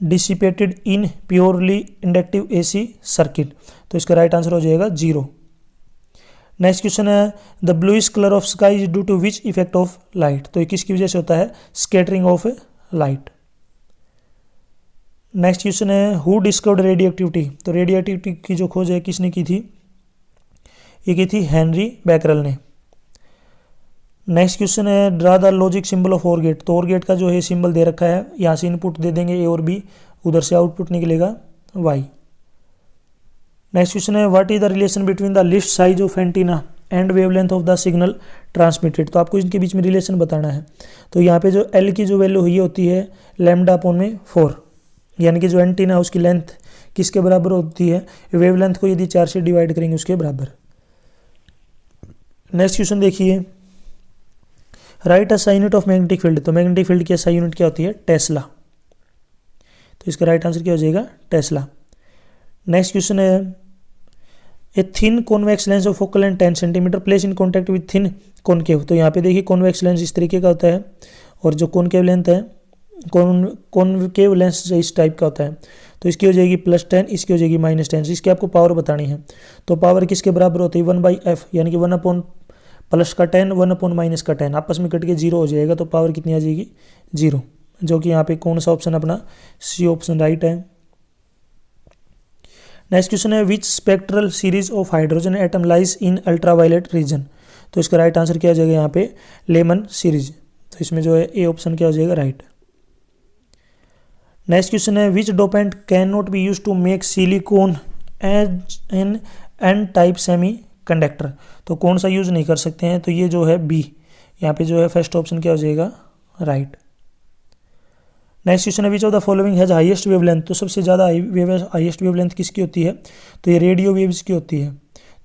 dissipated in purely inductive AC circuit, तो इसका राइट आंसर हो जाएगा 0। नेक्स्ट क्वेश्चन है the bluish colour of sky is due to which effect of light, तो ये किसकी वजह से होता है, scattering of light. Next question है हु डिस्कवर्ड रेडियो एक्टिविटी, तो रेडियो एक्टिविटी की जो खोज है किसने की थी, ये की थी हेनरी बैकरल ने। नेक्स्ट क्वेश्चन है draw the logic symbol of OR gate, तो ओर गेट का जो है सिंबल दे रखा है, यहाँ से इनपुट दे देंगे ए और बी, उधर से आउटपुट निकलेगा वाई। नेक्स्ट क्वेश्चन है what is the relation between the list size of antenna and wavelength of the signal transmitted, तो आपको इनके बीच में रिलेशन बताना है। तो यहाँ पे जो एल की जो वैल्यू हुई होती है लैम्डा अपॉन में 4, यानी कि जो एंटीना उसकी लेंथ किसके बराबर होती है, वेवलेंथ को यदि 4 से डिवाइड करेंगे उसके बराबर। नेक्स्ट क्वेश्चन देखिए right a SI unit of magnetic field, तो मैग्नेटिक फील्ड की SI यूनिट क्या होती है, टेस्ला, तो इसका राइट आंसर क्या हो जाएगा, टेस्ला। नेक्स्ट क्वेश्चन है a thin convex lens of focal length 10 centimetre place in contact with thin concave, तो यहाँ पे देखिए कॉन्वेक्स लेंस इस तरीके का होता है और जो कॉनकेव लेंथ है कॉनकेव लेंस इस टाइप का होता है, तो इसकी हो जाएगी +10, इसकी हो जाएगी -10। इसकी आपको पावर बतानी है, तो पावर किसके बराबर होती है 1/f, यानी कि 1 अपॉन प्लस का 10 1 अपॉन माइनस का 10 आपस में कट के 0 हो जाएगा, तो पावर कितनी आ जाएगी 0, जो कि यहाँ पे कौन सा ऑप्शन अपना सी ऑप्शन राइट है। नेक्स्ट क्वेश्चन है which spectral series of hydrogen atom lies in ultraviolet region, तो इसका राइट आंसर क्या हो जाएगा यहाँ पे लेमन सीरीज, तो इसमें जो है ए ऑप्शन क्या हो जाएगा राइट। नेक्स्ट क्वेश्चन है which dopant can not be use to make silicon as an N type semiconductor, तो कौन सा यूज नहीं कर सकते हैं, तो ये जो है बी, यहाँ पे जो है फर्स्ट ऑप्शन क्या हो जाएगा राइट। नेक्स्ट क्वेश्चन है which of the following has highest wavelength, तो सबसे ज़्यादा हाईएस्ट वेवलेंथ किसकी होती है, तो ये रेडियो वेव्स की होती है,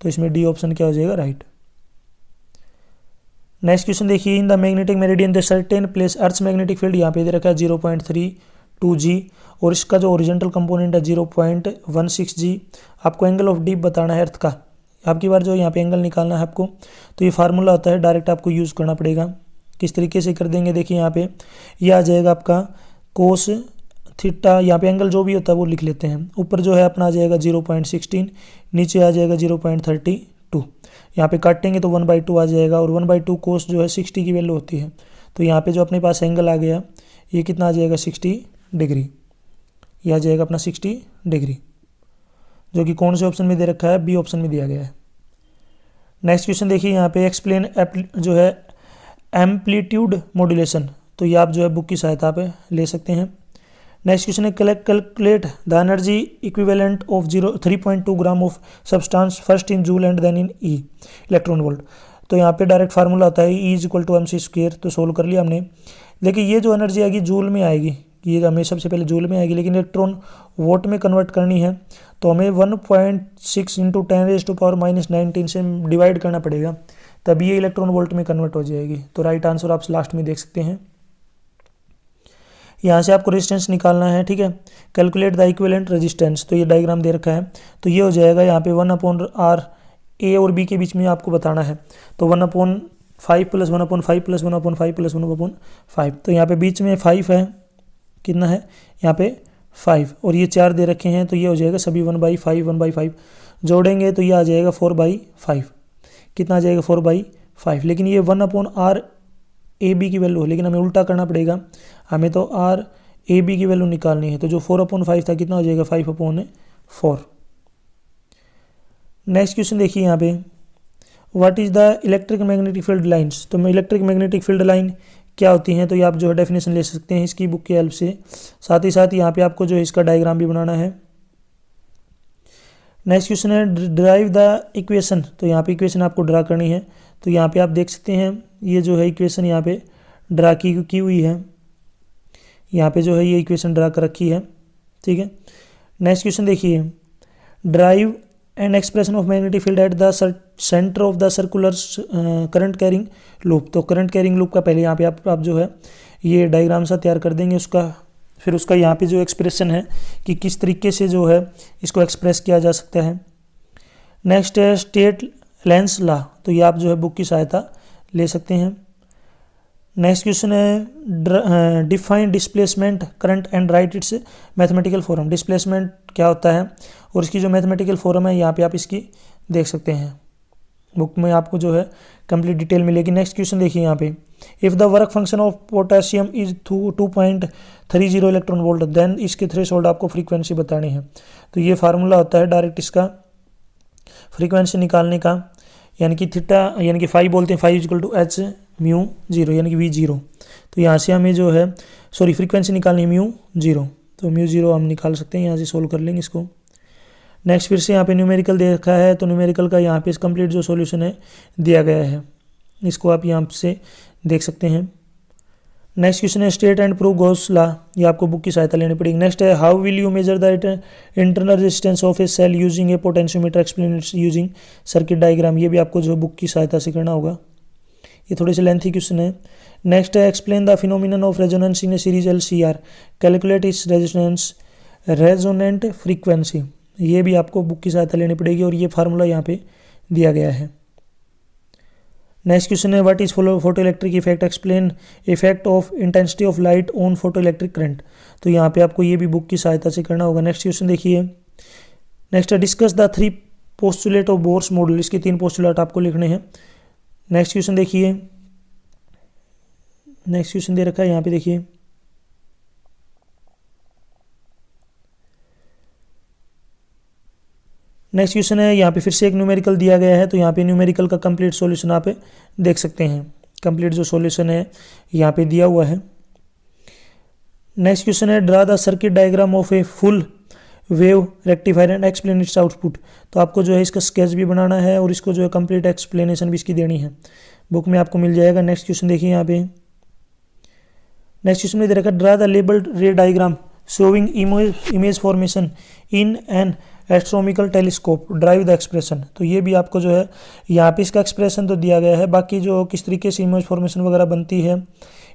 तो इसमें डी ऑप्शन क्या हो जाएगा राइट। नेक्स्ट क्वेश्चन देखिए in the magnetic meridian the certain place earth magnetic field, यहाँ पे दे रखा है 0.32 G और इसका जो ओरिजेंटल कंपोनेंट है 0.16 G। आपको एंगल ऑफ डीप बताना है अर्थ का, आपकी बार जो यहाँ पे एंगल निकालना है आपको, तो ये फार्मूला होता है डायरेक्ट आपको यूज़ करना पड़ेगा। किस तरीके से कर देंगे देखिए यहाँ पे ये आ जाएगा आपका कोस थीटा, यहाँ पे एंगल जो भी होता है वो लिख लेते हैं, ऊपर जो है अपना आ जाएगा 0.16, नीचे आ जाएगा 0.32, यहाँ पे काटेंगे तो 1/2 आ जाएगा और 1/2 कोस जो है 60 की वैल्यू होती है, तो यहाँ पे जो अपने पास एंगल आ गया ये कितना आ जाएगा 60 डिग्री, यह आ जाएगा अपना 60 डिग्री, जो कि कौन से ऑप्शन में दे रखा है बी ऑप्शन में दिया गया है। नेक्स्ट क्वेश्चन देखिए यहाँ पे एक्सप्लेन जो है एम्पलीट्यूड मॉड्यूलेशन, तो ये आप जो है बुक की सहायता पे ले सकते हैं। नेक्स्ट क्वेश्चन है calculate the energy equivalent of 3.2 gram of substance first in joule and then in e electron volt, तो यहाँ पे डायरेक्ट फार्मूला होता है E = mc², तो सोल्व कर लिया हमने। लेकिन ये जो एनर्जी आएगी जूल में आएगी, ये हमें सबसे पहले जूल में आएगी, लेकिन इलेक्ट्रॉन वोट में कन्वर्ट करनी है तो हमें 1.6 × 10⁻⁻19 से डिवाइड करना पड़ेगा, तभी ये इलेक्ट्रॉन वोल्ट में कन्वर्ट हो जाएगी। तो राइट आंसर आप लास्ट में देख सकते हैं। यहाँ से आपको रेजिस्टेंस निकालना है, ठीक है। कैलकुलेट द इक्विवेलेंट रेजिस्टेंस, तो ये डायग्राम दे रखा है, तो ये हो जाएगा यहाँ पे 1/r ए और बी के बीच में आपको बताना है, तो 1/5 + 1/5 + 1/5 + 1/5, तो यहाँ पे बीच में 5 है, कितना है यहाँ पे 5 और ये 4 दे रखे हैं, तो ये हो जाएगा सभी 1/5 1/5 जोड़ेंगे तो ये आ जाएगा 4/5, कितना आ जाएगा 4/5, लेकिन ये 1/r ए बी की वैल्यू है, लेकिन हमें उल्टा करना पड़ेगा, हमें तो आर ए बी की वैल्यू निकालनी है, तो जो 4/5 था कितना हो जाएगा 5/4। नेक्स्ट क्वेश्चन देखिए यहाँ पे what is the electric magnetic field lines, तो इलेक्ट्रिक मैग्नेटिक फील्ड लाइन क्या होती हैं, तो ये आप जो है डेफिनेशन ले सकते हैं इसकी बुक की हेल्प से, साथ ही साथ यहाँ पे आपको जो है इसका डायग्राम भी बनाना है। नेक्स्ट क्वेश्चन है ड्राइव द इक्वेशन, तो यहाँ पे इक्वेशन आपको ड्रा करनी है, तो यहाँ पे आप देख सकते हैं ये जो है इक्वेशन यहाँ पे ड्रा की हुई है, यहाँ पे जो है ये इक्वेशन ड्रा कर रखी है, ठीक है। नेक्स्ट क्वेश्चन देखिए drive and expression of magnetic field at the centre of the circular current carrying loop. तो करंट कैरिंग लूप का पहले यहाँ पे आप जो है ये डायग्राम सा तैयार कर देंगे उसका, फिर उसका यहाँ पे जो एक्सप्रेशन है कि किस तरीके से जो है इसको एक्सप्रेस किया जा सकता है। नेक्स्ट है स्टेट लेंस लॉ, तो ये आप जो है बुक की सहायता ले सकते हैं। नेक्स्ट क्वेश्चन है define displacement current and right it's mathematical form. Displacement क्या होता है और इसकी जो मैथमेटिकल फॉर्म है यहाँ पे आप इसकी देख सकते हैं, बुक में आपको जो है कंप्लीट डिटेल मिलेगी। नेक्स्ट क्वेश्चन देखिए यहाँ पे, if the work function of potassium is 2.30 electron volt then इसके थ्रेशोल्ड आपको फ्रीक्वेंसी बतानी है। तो ये फार्मूला होता है डायरेक्ट इसका फ्रीक्वेंसी निकालने का, यानी कि थीटा यानी कि फाई बोलते हैं, phi equal to h mu zero यानी कि वी जीरो। तो यहाँ से हमें जो है फ्रीक्वेंसी निकालनी है म्यू जीरो, तो म्यू जीरो हम निकाल सकते हैं, यहाँ से सोल्व कर लेंगे इसको। नेक्स्ट फिर से यहाँ पे न्यूमेरिकल दे रखा है, तो न्यूमेरिकल का यहाँ पे कंप्लीट जो सॉल्यूशन है दिया गया है, इसको आप यहाँ से देख सकते हैं। नेक्स्ट क्वेश्चन है state and prove Gauss law, ये आपको बुक की सहायता लेनी पड़ेगी। नेक्स्ट है how will you measure the internal resistance of a cell using a potentiometer explain its using circuit diagram, ये भी आपको जो बुक की सहायता से करना होगा। ये थोड़े से लेंथी क्वेश्चन है। नेक्स्ट है explain the phenomenon of resonance in A series LCR, calculate its resistance resonant frequency, ये भी आपको बुक की सहायता लेनी पड़ेगी और ये फार्मूला यहाँ पे दिया गया है। नेक्स्ट क्वेश्चन है what is photo electric effect, explain effect of intensity of light on photo electric current, तो यहाँ पे आपको ये भी बुक की सहायता से करना होगा। नेक्स्ट क्वेश्चन देखिए, नेक्स्ट है discuss the 3 postulate of Bohr's model, इसके 3 पोस्टुलेट आपको लिखने हैं। नेक्स्ट क्वेश्चन देखिए, नेक्स्ट क्वेश्चन दे रखा है यहाँ पे देखिए, नेक्स्ट क्वेश्चन है यहाँ पे फिर से एक न्यूमेरिकल दिया गया है, तो यहाँ पे न्यूमेरिकल का कंप्लीट सॉल्यूशन आप देख सकते हैं, कंप्लीट जो सॉल्यूशन है यहाँ पे दिया हुआ है। नेक्स्ट क्वेश्चन है draw the circuit diagram of a full wave rectifier and explain it's output, तो आपको जो है इसका स्केच भी बनाना है और इसको जो है कंप्लीट एक्सप्लेनेशन भी इसकी देनी है, बुक में आपको मिल जाएगा। नेक्स्ट क्वेश्चन देखिए यहाँ पे, नेक्स्ट क्वेश्चन में दे रखा ड्रा द लेबल्ड रे diagram showing image formation in an astronomical telescope drive the expression, तो ये भी आपको जो है यहाँ पे इसका एक्सप्रेशन तो दिया गया है, बाकी जो किस तरीके से इमेज फॉर्मेशन वगैरह बनती है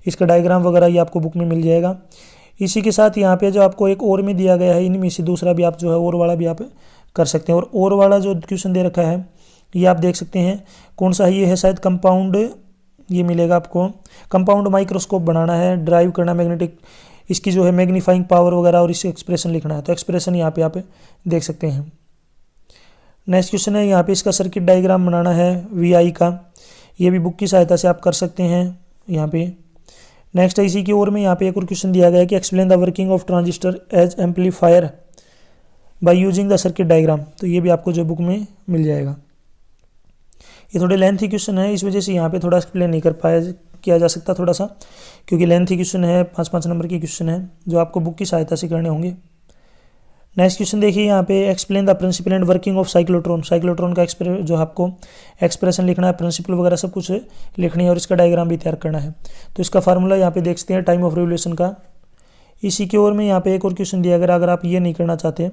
इसका डायग्राम वगैरह ये आपको बुक में मिल जाएगा। इसी के साथ यहाँ पे जो आपको एक और में दिया गया है, इनमें से दूसरा भी आप जो है और वाला भी आप कर सकते हैं, और वाला जो क्वेश्चन दे रखा है ये आप देख सकते हैं कौन सा है, ये है शायद कंपाउंड, ये मिलेगा आपको कंपाउंड माइक्रोस्कोप बनाना है, ड्राइव करना मैग्नेटिक, इसकी जो है मैग्नीफाइंग पावर वगैरह और इससे एक्सप्रेशन लिखना है, तो एक्सप्रेशन यहाँ पे आप देख सकते हैं। नेक्स्ट क्वेश्चन है यहाँ पे इसका सर्किट डायग्राम बनाना है VI का, ये भी बुक की सहायता से आप कर सकते हैं यहाँ पे। नेक्स्ट है इसी की ओर में यहाँ पे एक और क्वेश्चन दिया गया है कि explain the working of transistor as amplifier by using the circuit diagram, तो ये भी आपको जो बुक में मिल जाएगा। ये थोड़े लेंथी क्वेश्चन है, इस वजह से यहाँ पे थोड़ा एक्सप्लेन नहीं कर पाया किया जा सकता थोड़ा सा, क्योंकि लेंथी क्वेश्चन है, 5-5 नंबर के क्वेश्चन है जो आपको बुक की सहायता से करने होंगे। नेक्स्ट क्वेश्चन देखिए यहाँ पे explain the principle and working of cyclotron, cyclotron का जो आपको एक्सप्रेशन लिखना है, प्रिंसिपल वगैरह सब कुछ लिखनी है और इसका डायग्राम भी तैयार करना है। तो इसका फार्मूला यहाँ पे देख सकते हैं टाइम ऑफ रिवोल्यूशन का। इसी की ओर में यहाँ पे एक और क्वेश्चन दिया, अगर आप ये नहीं करना चाहते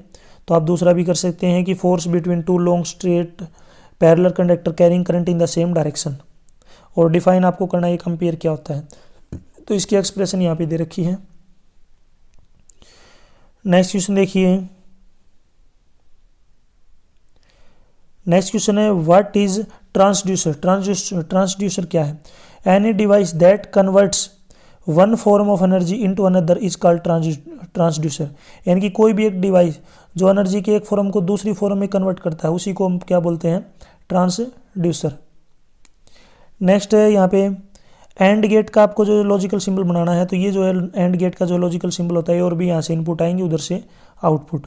तो आप दूसरा भी कर सकते हैं कि force between 2 long straight parallel conductor carrying current in the same direction, और डिफाइन आपको करना है कंपेयर क्या होता है, तो इसकी एक्सप्रेशन यहाँ पे दे रखी है। नेक्स्ट क्वेश्चन देखिए, नेक्स्ट क्वेश्चन है व्हाट इज ट्रांसड्यूसर, ट्रांसड्यूसर क्या है, any device that converts one form of energy into another is called transducer, यानी कि कोई भी एक डिवाइस जो एनर्जी के एक फॉर्म को दूसरी फॉर्म में कन्वर्ट करता है उसी को हम क्या बोलते हैं, ट्रांसड्यूसर। नेक्स्ट है यहाँ पे एंड गेट का आपको जो लॉजिकल सिंबल बनाना है, तो ये जो है एंड गेट का जो लॉजिकल सिंबल होता है और भी यहाँ से इनपुट आएंगे उधर से आउटपुट।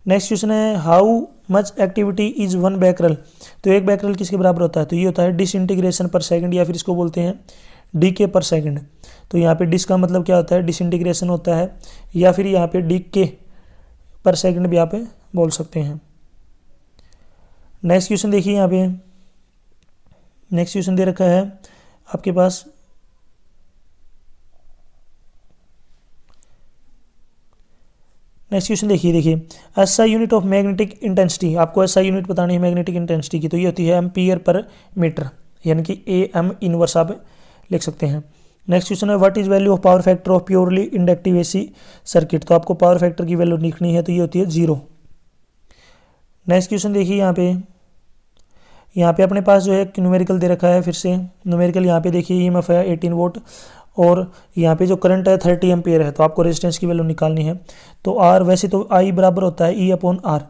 नेक्स्ट क्वेश्चन है how much activity is 1 Becquerel, तो एक बैकरल किसके बराबर होता है, तो ये होता है डिसइंटीग्रेशन पर सेकंड, या फिर इसको बोलते हैं डीके पर सेकंड। तो यहाँ पे डिस का मतलब क्या होता है, डिसइंटीग्रेशन होता है, या फिर यहाँ पे डीके पर सेकंड भी आप बोल सकते हैं। नेक्स्ट क्वेश्चन देखिए यहाँ पे, नेक्स्ट क्वेश्चन दे रखा है आपके पास, नेक्स्ट क्वेश्चन देखिए SI unit of magnetic intensity, आपको एसआई यूनिट बतानी है मैग्नेटिक इंटेंसिटी की, तो ये होती है एम्पियर पर मीटर, यानी कि AM इनवर्स आप लिख सकते हैं। नेक्स्ट क्वेश्चन है what is value of power factor of purely inductive AC circuit, तो आपको पावर फैक्टर की वैल्यू लिखनी है, तो ये होती है 0। नेक्स्ट क्वेश्चन देखिए यहाँ पे अपने पास जो है न्यूमेरिकल दे रखा है, फिर से न्यूमेरिकल यहाँ पे देखिए EMF है 18 वोल्ट और यहाँ पे जो करंट है 30 एम्पियर है, तो आपको रेजिस्टेंस की वैल्यू निकालनी है। तो R वैसे तो I बराबर होता है E/R,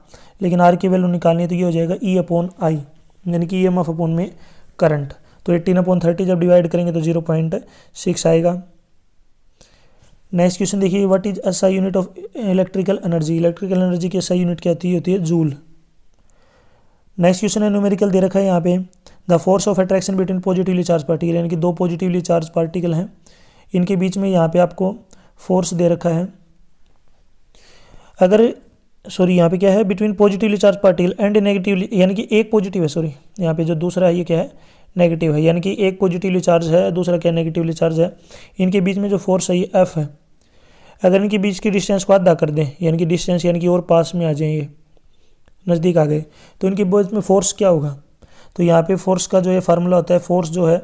लेकिन R की वैल्यू निकालनी है तो ये हो जाएगा E/I, यानी कि EMF अपॉन में करंट, तो 18/30 जब डिवाइड करेंगे तो 0.6 आएगा। नेक्स्ट क्वेश्चन देखिए what is SI unit of electrical energy, electrical energy की SI यूनिट क्या होती है जूल। नेक्स्ट क्वेश्चन है न्यूमेरिकल दे रखा है यहाँ पे the force of attraction between positively charge particle, यानी कि दो पॉजिटिवली चार्ज पार्टिकल हैं, इनके बीच में यहाँ पे आपको फोर्स दे रखा है। अगर यहाँ पे क्या है between positively charge particle and negatively, यानी कि एक पॉजिटिव है यहाँ पे जो दूसरा है ये क्या है नेगेटिव है, यानी कि एक पॉजिटिवली चार्ज है दूसरा क्या नेगेटिवली चार्ज है, इनके बीच में जो फोर्स है ये F है। अगर इनके बीच की डिस्टेंस को आधा कर दें, यानी कि डिस्टेंस यानी कि और पास में आ जाए, ये नज़दीक आ गए, तो इनके बीच में फोर्स क्या होगा, तो यहाँ पे फोर्स का जो है फार्मूला होता है, फोर्स जो है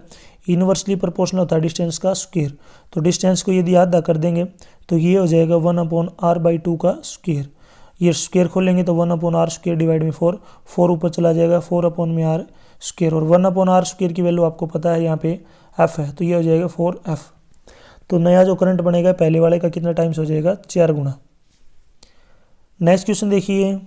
इनवर्सली प्रोपोर्शनल होता है डिस्टेंस का स्क्वायर, तो डिस्टेंस को यदि आधा कर देंगे तो ये हो जाएगा 1/r/2 का स्क्वायर, ये स्क्वायर खोलेंगे तो 1/r² डिवाइड में 4 ऊपर चला जाएगा 4/r² और 1/r² की वैल्यू आपको पता है यहाँ पे F है, तो ये हो जाएगा 4F। तो नया जो करंट बनेगा पहले वाले का कितना टाइम्स हो जाएगा 4 गुना। नेक्स्ट क्वेश्चन देखिए,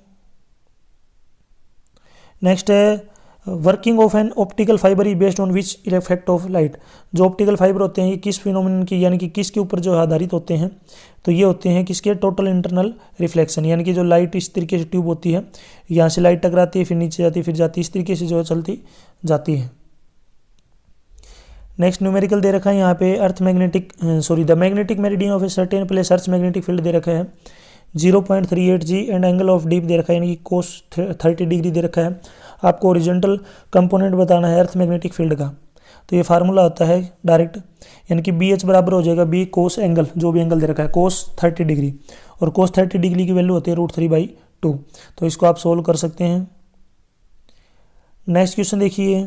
नेक्स्ट है working of an optical fibre is based on which effect of light, जो ऑप्टिकल फाइबर होते हैं ये किस फिनोमिनन की, यानी कि किसके ऊपर जो आधारित होते हैं, तो ये होते हैं किसके टोटल इंटरनल रिफ्लेक्शन, यानी कि जो लाइट इस तरीके से ट्यूब होती है, यहाँ से लाइट टकराती है फिर नीचे जाती है फिर जाती है, इस तरीके से जो चलती जाती है। नेक्स्ट न्यूमेरिकल दे रखा है यहाँ पे the magnetic meridian of a certain place earth magnetic field दे रखा है 0.38 G and angle of dip दे रखा है, यानी कि कोस 30 डिग्री दे रखा है। आपको ओरिजेंटल कंपोनेंट बताना है अर्थ मैग्नेटिक फील्ड का, तो ये फार्मूला होता है डायरेक्ट, यानी कि BH बराबर हो जाएगा B कोस एंगल, जो भी एंगल दे रखा है कोस 30 डिग्री, और कोस 30 डिग्री की वैल्यू होती है √3/2, तो इसको आप सोल्व कर सकते हैं। नेक्स्ट क्वेश्चन देखिए,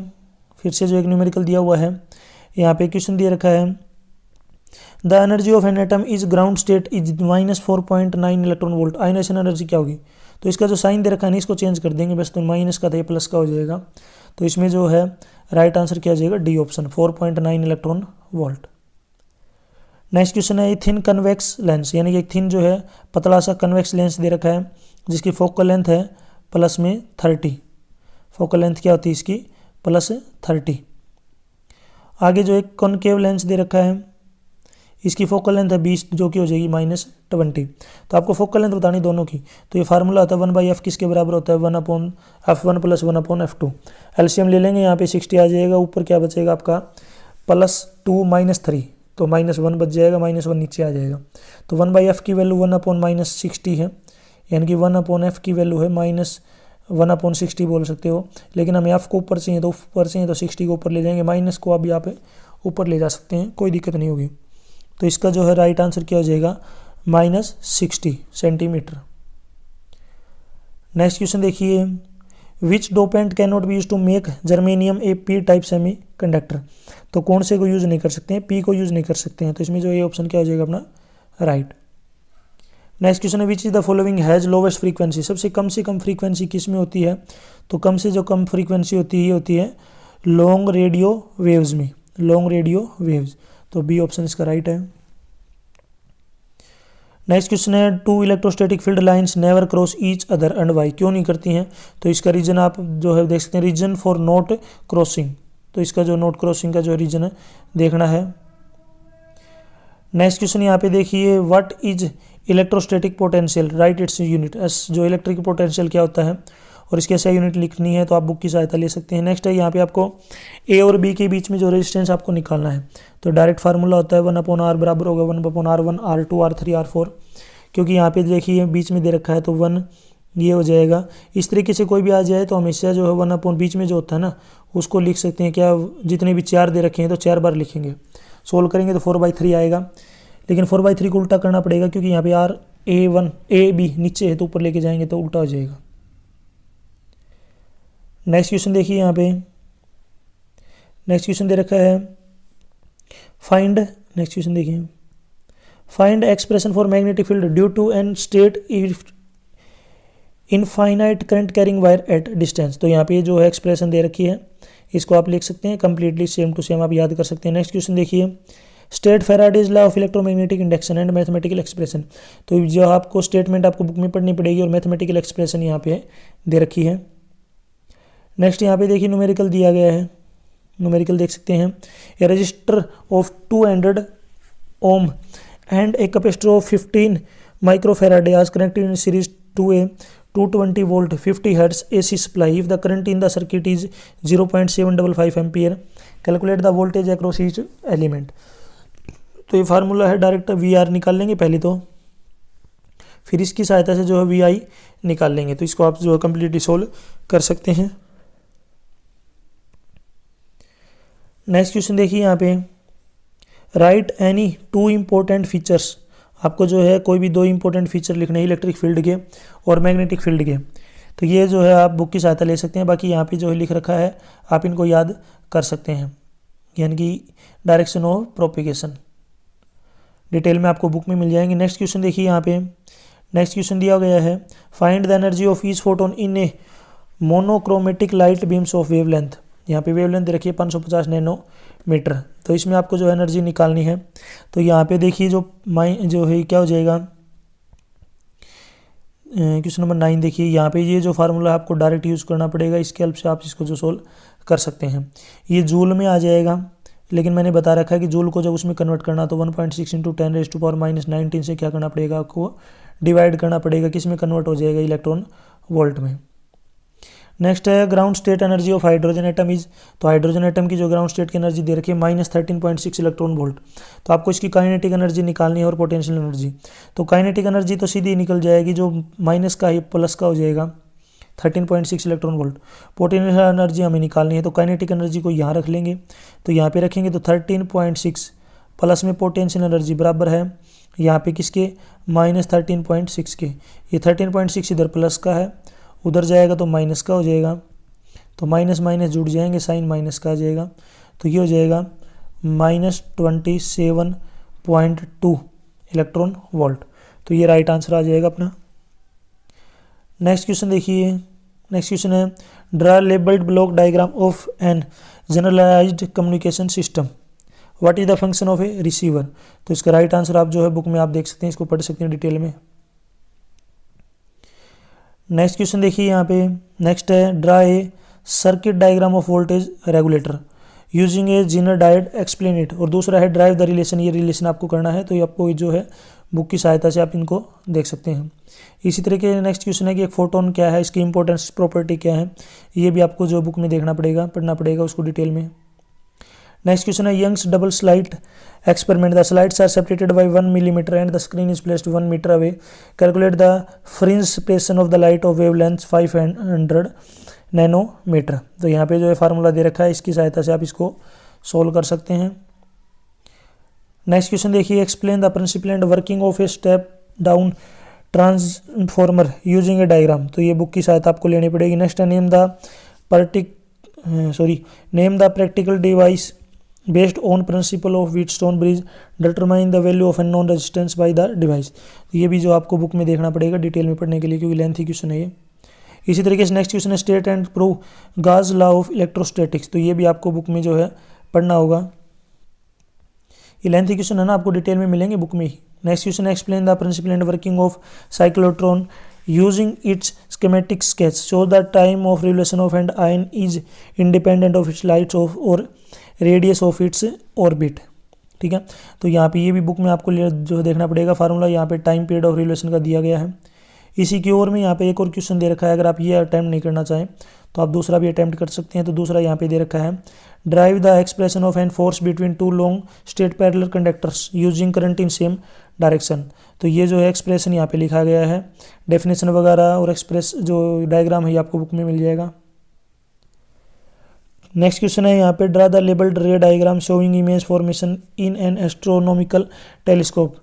फिर से जो एक न्यूमेरिकल दिया हुआ है, यहाँ पे क्वेश्चन दिया रखा है the energy of an atom is ground state is -4.9 electron volt, ionisation energy क्या होगी, तो इसका जो साइन दे रखा है ना इसको चेंज कर देंगे बस, तो माइनस का था ये प्लस का हो जाएगा, तो इसमें जो है राइट आंसर क्या हो जाएगा D option 4.9 electron volt. Next question है थिन कन्वेक्स लेंस, यानी कि एक थिन जो है पतला सा कन्वेक्स लेंस दे रखा है जिसकी फोकल लेंथ है +30, फोकल लेंथ क्या होती है इसकी +30। आगे जो एक कॉनकेव लेंस दे रखा है इसकी फोकल लेंथ है 20, जो कि हो जाएगी -20, तो आपको फोकल लेंथ बतानी दोनों की, तो ये फार्मूला होता है 1/f किसके बराबर होता है 1/f1 + 1/f2, एलसीएम ले लेंगे यहाँ पे 60 आ जाएगा, ऊपर क्या बचेगा आपका +2 -3, तो -1 बच जाएगा, -1 नीचे आ जाएगा, तो 1/f की वैल्यू 1/-60 है, यानी कि 1/f की वैल्यू है -1/60 बोल सकते हो, लेकिन हमें f को ऊपर चाहिए तो 60 को ऊपर ले जाएंगे, माइनस को अभी आप ऊपर ले जा सकते हैं, कोई दिक्कत नहीं होगी। तो इसका जो है राइट आंसर क्या हो जाएगा -60 सेंटीमीटर। नेक्स्ट क्वेश्चन देखिए which dopant can not be use to make germanium a P type semiconductor, तो कौन से को यूज़ नहीं कर सकते हैं, P को यूज़ नहीं कर सकते हैं, तो इसमें जो ये ऑप्शन क्या हो जाएगा अपना राइट। नेक्स्ट क्वेश्चन है which is the following has lowest frequency, सबसे कम फ्रीक्वेंसी किस में होती है, तो कम से जो कम फ्रीक्वेंसी होती है लॉन्ग रेडियो वेव्स में, लॉन्ग रेडियो वेव्स, तो B ऑप्शन इसका राइट है। नेक्स्ट क्वेश्चन है 2 electrostatic field lines never cross each other and why, क्यों नहीं करती हैं, तो इसका रीजन आप जो है देख सकते हैं रीजन फॉर नॉट क्रॉसिंग, तो इसका जो नॉट क्रॉसिंग का जो रीजन है देखना है। नेक्स्ट क्वेश्चन यहाँ पे देखिए what is electrostatic potential right its unit, S जो इलेक्ट्रिक पोटेंशियल क्या होता है और इसकी ऐसा यूनिट लिखनी है तो आप बुक की सहायता ले सकते हैं। नेक्स्ट है यहाँ पे आपको A और B के बीच में जो रेजिस्टेंस आपको निकालना है, तो डायरेक्ट फार्मूला होता है 1/r बराबर होगा 1/r1 R2 R3 R4, क्योंकि यहाँ पे देखिए बीच में दे रखा है तो 1 ये हो जाएगा, इस तरीके से कोई भी आ जाए तो हमेशा जो है 1/ बीच में जो होता है ना उसको लिख सकते हैं, क्या जितने भी 4 दे रखे हैं तो 4 बार लिखेंगे, सोल्व करेंगे तो 4/3 आएगा, लेकिन 4/3 को उल्टा करना पड़ेगा क्योंकि यहाँ पे R A नीचे है तो ऊपर लेके जाएंगे तो उल्टा हो जाएगा। नेक्स्ट क्वेश्चन देखिए यहाँ पे, नेक्स्ट क्वेश्चन दे रखा है फाइंड, नेक्स्ट क्वेश्चन देखिए, find expression for magnetic field due to an straight infinite current carrying wire at distance. तो यहाँ पे जो है एक्सप्रेशन दे रखी है, इसको आप लिख सकते हैं कंप्लीटली सेम टू सेम आप याद कर सकते हैं। नेक्स्ट क्वेश्चन देखिए, state Faraday's law of electromagnetic induction and mathematical expression. तो जो आपको स्टेटमेंट आपको बुक में पढ़नी पड़ेगी और मैथमेटिकल एक्सप्रेशन यहाँ पे दे रखी है। नेक्स्ट यहाँ पे देखिए न्यूमेरिकल दिया गया है, न्यूमेरिकल देख सकते हैं, a resistor of 200 ohm and a capacitor of 15 microfarad are connected in series to a 220 volt 50 hertz AC supply. If the current in the circuit is 0.755 ampere, calculate the voltage across each element. तो ये formula है, direct VR निकाल लेंगे पहले तो, फिर इसकी सहायता से जो है VI निकाल लेंगे। तो इसको आप जो है कम्प्लीटली सोल्व कर सकते हैं। नेक्स्ट क्वेश्चन देखिए यहाँ पे, right any two important features. आपको जो है कोई भी दो इंपॉर्टेंट फीचर लिखने हैं इलेक्ट्रिक फील्ड के और मैग्नेटिक फील्ड के। तो ये जो है आप बुक की सहायता ले सकते हैं, बाकी यहाँ पे जो है लिख रखा है आप इनको याद कर सकते हैं, यानी कि डायरेक्शन ऑफ प्रोपिगेशन डिटेल में आपको बुक में मिल जाएंगे। नेक्स्ट क्वेश्चन देखिए यहाँ पे, नेक्स्ट क्वेश्चन दिया गया है, find the energy of each photon in A monochromatic light beams of wavelength. यहाँ पे वेवलेंथ रखिए 550 नैनोमीटर। तो इसमें आपको जो एनर्जी निकालनी है, तो यहाँ पे देखिए जो है क्या हो जाएगा, क्वेश्चन नंबर 9 देखिए, यहाँ पे ये जो फार्मूला आपको डायरेक्ट यूज़ करना पड़ेगा, इसके हेल्प से आप इसको जो सोल्व कर सकते हैं। ये जूल में आ जाएगा, लेकिन मैंने बता रखा है कि जूल को जब उसमें कन्वर्ट करना तो 1.6 × 10⁻⁻19 से क्या करना पड़ेगा, आपको डिवाइड करना पड़ेगा, किस में कन्वर्ट हो जाएगा, इलेक्ट्रॉन वोल्ट में। नेक्स्ट है ground state energy of hydrogen atom is. तो हाइड्रोजन एटम की जो ग्राउंड स्टेट की एनर्जी दे रखी है -13.6 इलेक्ट्रॉन वोल्ट। तो आपको इसकी काइनेटिक एनर्जी निकालनी है और पोटेंशियल एनर्जी। तो काइनेटिक एनर्जी तो सीधी निकल जाएगी, जो माइनस का ही प्लस का हो जाएगा 13.6 इलेक्ट्रॉन वोल्ट। पोटेंशियल एनर्जी हमें निकालनी है, तो काइनेटिक एनर्जी को यहाँ रख लेंगे, तो यहाँ पे रखेंगे तो 13.6 प्लस में पोटेंशियल एनर्जी बराबर है यहाँ पे किसके, -13.6 के। ये 13.6 इधर प्लस का है, उधर जाएगा तो माइनस का हो जाएगा, तो माइनस माइनस जुड़ जाएंगे, साइन माइनस का आ जाएगा, तो ये हो जाएगा -27.2 इलेक्ट्रॉन वोल्ट। तो ये राइट आंसर आ जाएगा अपना। नेक्स्ट क्वेश्चन देखिए, नेक्स्ट क्वेश्चन है, draw labelled block diagram of an generalized communication system, what is the function of a receiver. तो इसका राइट आंसर आप जो है बुक में आप देख सकते हैं, इसको पढ़ सकते हैं डिटेल में। नेक्स्ट क्वेश्चन देखिए यहाँ पे, नेक्स्ट है, draw a circuit diagram of voltage regulator using a zener diode explain it. और दूसरा है ड्राइव द रिलेशन, ये रिलेशन आपको करना है, तो ये आपको जो है बुक की सहायता से आप इनको देख सकते हैं। इसी तरीके नेक्स्ट क्वेश्चन है कि एक फोटोन क्या है, इसकी इंपॉर्टेंस प्रॉपर्टी क्या है, ये भी आपको जो बुक में देखना पड़ेगा, पढ़ना पड़ेगा उसको डिटेल में। नेक्स्ट क्वेश्चन है, young's double slit experiment, the slides are separated by 1 millimetre and the screen is placed 1 metre away, calculate the fringe separation of the light of wavelength 500 nanometre. तो यहाँ पे जो है फार्मूला दे रखा है, इसकी सहायता से आप इसको सोल्व कर सकते हैं। नेक्स्ट क्वेश्चन देखिए, explain the principle and working of a step down transformer using a diagram. तो ये बुक की सहायता आपको लेनी पड़ेगी। नेक्स्ट है, name the practical device based on principle of Wheatstone bridge, determine the value of unknown resistance by the device. तो ये भी जो आपको बुक में देखना पड़ेगा डिटेल में पढ़ने के लिए, क्योंकि लेंथी क्वेश्चन है ये। इसी तरीके से नेक्स्ट क्वेश्चन है, स्टेट एंड प्रूव गाज लॉ ऑफ इलेक्ट्रोस्टैटिक्स। तो ये भी आपको बुक में जो है पढ़ना होगा, ये लेंथी क्वेश्चन है ना, आपको डिटेल में मिलेंगे बुक में ही। नेक्स्ट क्वेश्चन है, explain the principle and working of cyclotron using its schematic sketch, show the time of revolution of an ion is independent of its light of और radius of its orbit. ठीक है, तो यहाँ पे ये भी book में आपको जो देखना पड़ेगा फार्मूला, यहाँ पे टाइम पीरियड ऑफ रिलेशन का दिया गया है। इसी की ओर में यहाँ पे एक और क्वेश्चन दे रखा है, अगर आप ये अटैम्प्ट नहीं करना चाहें तो आप दूसरा भी अटैम्प्ट कर सकते हैं। तो दूसरा यहाँ पे दे रखा है, derive the expression of an force between two long straight parallel conductors using current in same direction. तो ये जो है एक्सप्रेशन यहाँ पे लिखा गया है, डेफिनेशन वगैरह और एक्सप्रेस जो डायग्राम है ये आपको बुक में मिल जाएगा। नेक्स्ट क्वेश्चन है यहाँ पे, ड्रा द लेबल्ड रे diagram showing image formation in an astronomical telescope,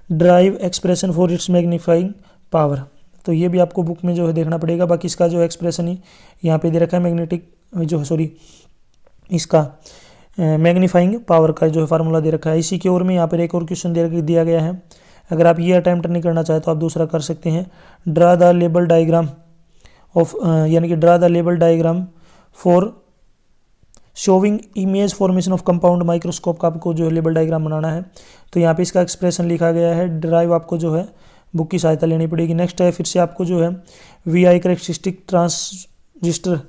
drive expression for its magnifying power. तो ये भी आपको बुक में जो है देखना पड़ेगा। बाकी इसका जो एक्सप्रेशन ही यहाँ पे दे रखा है, मैग्नेटिक जो है सॉरी इसका मैग्नीफाइंग पावर का जो है फार्मूला दे रखा है। इसी की ओर में यहाँ पर एक और क्वेश्चन दिया गया है। अगर आप ये अटैम्प्ट नहीं करना चाहे तो आप दूसरा कर सकते हैं। Draw the label diagram of यानी कि draw the label diagram for showing image formation of compound microscope का आपको जो है लेबल डायग्राम बनाना है। तो यहाँ पे इसका एक्सप्रेशन लिखा गया है। ड्राइव आपको जो है बुक की सहायता लेनी पड़ेगी। नेक्स्ट है फिर से आपको जो है VI करेक्टरिस्टिक ट्रांजिस्टर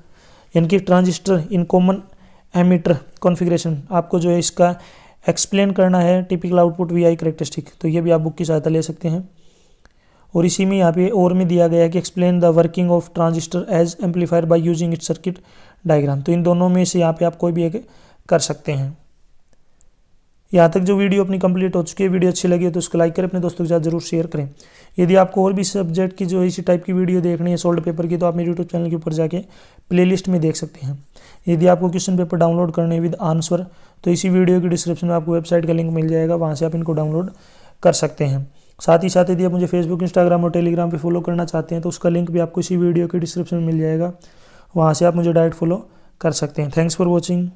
यानी कि transistor in common emitter configuration आपको जो है इसका एक्सप्लेन करना है। टिपिकल आउटपुट VI करेक्टरिस्टिक, तो ये भी आप बुक की सहायता ले सकते हैं। और इसी में यहाँ पे और में दिया गया है कि explain the working of transistor as amplifier by using its circuit diagram. तो इन दोनों में से यहाँ पे आप कोई भी एक कर सकते हैं। यहाँ तक जो वीडियो अपनी कंप्लीट हो चुकी है, वीडियो अच्छी लगी है तो उसको लाइक करें, अपने दोस्तों के साथ जरूर शेयर करें। यदि आपको और भी सब्जेक्ट की जो इसी टाइप की वीडियो देखनी है सोल्ड पेपर की, तो आप मेरे यूट्यूब चैनल के ऊपर जाके प्लेलिस्ट में देख सकते हैं। यदि आपको क्वेश्चन पेपर डाउनलोड करने विद आंसर, तो इसी वीडियो की डिस्क्रिप्शन में आपको वेबसाइट का लिंक मिल जाएगा, वहाँ से आप इनको डाउनलोड कर सकते हैं। साथ ही साथ यदि आप मुझे फेसबुक, इंस्टाग्राम और टेलीग्राम पे फॉलो करना चाहते हैं तो उसका लिंक भी आपको इसी वीडियो की डिस्क्रिप्शन में मिल जाएगा, वहाँ से आप मुझे डायरेक्ट फॉलो कर सकते हैं। Thanks for watching.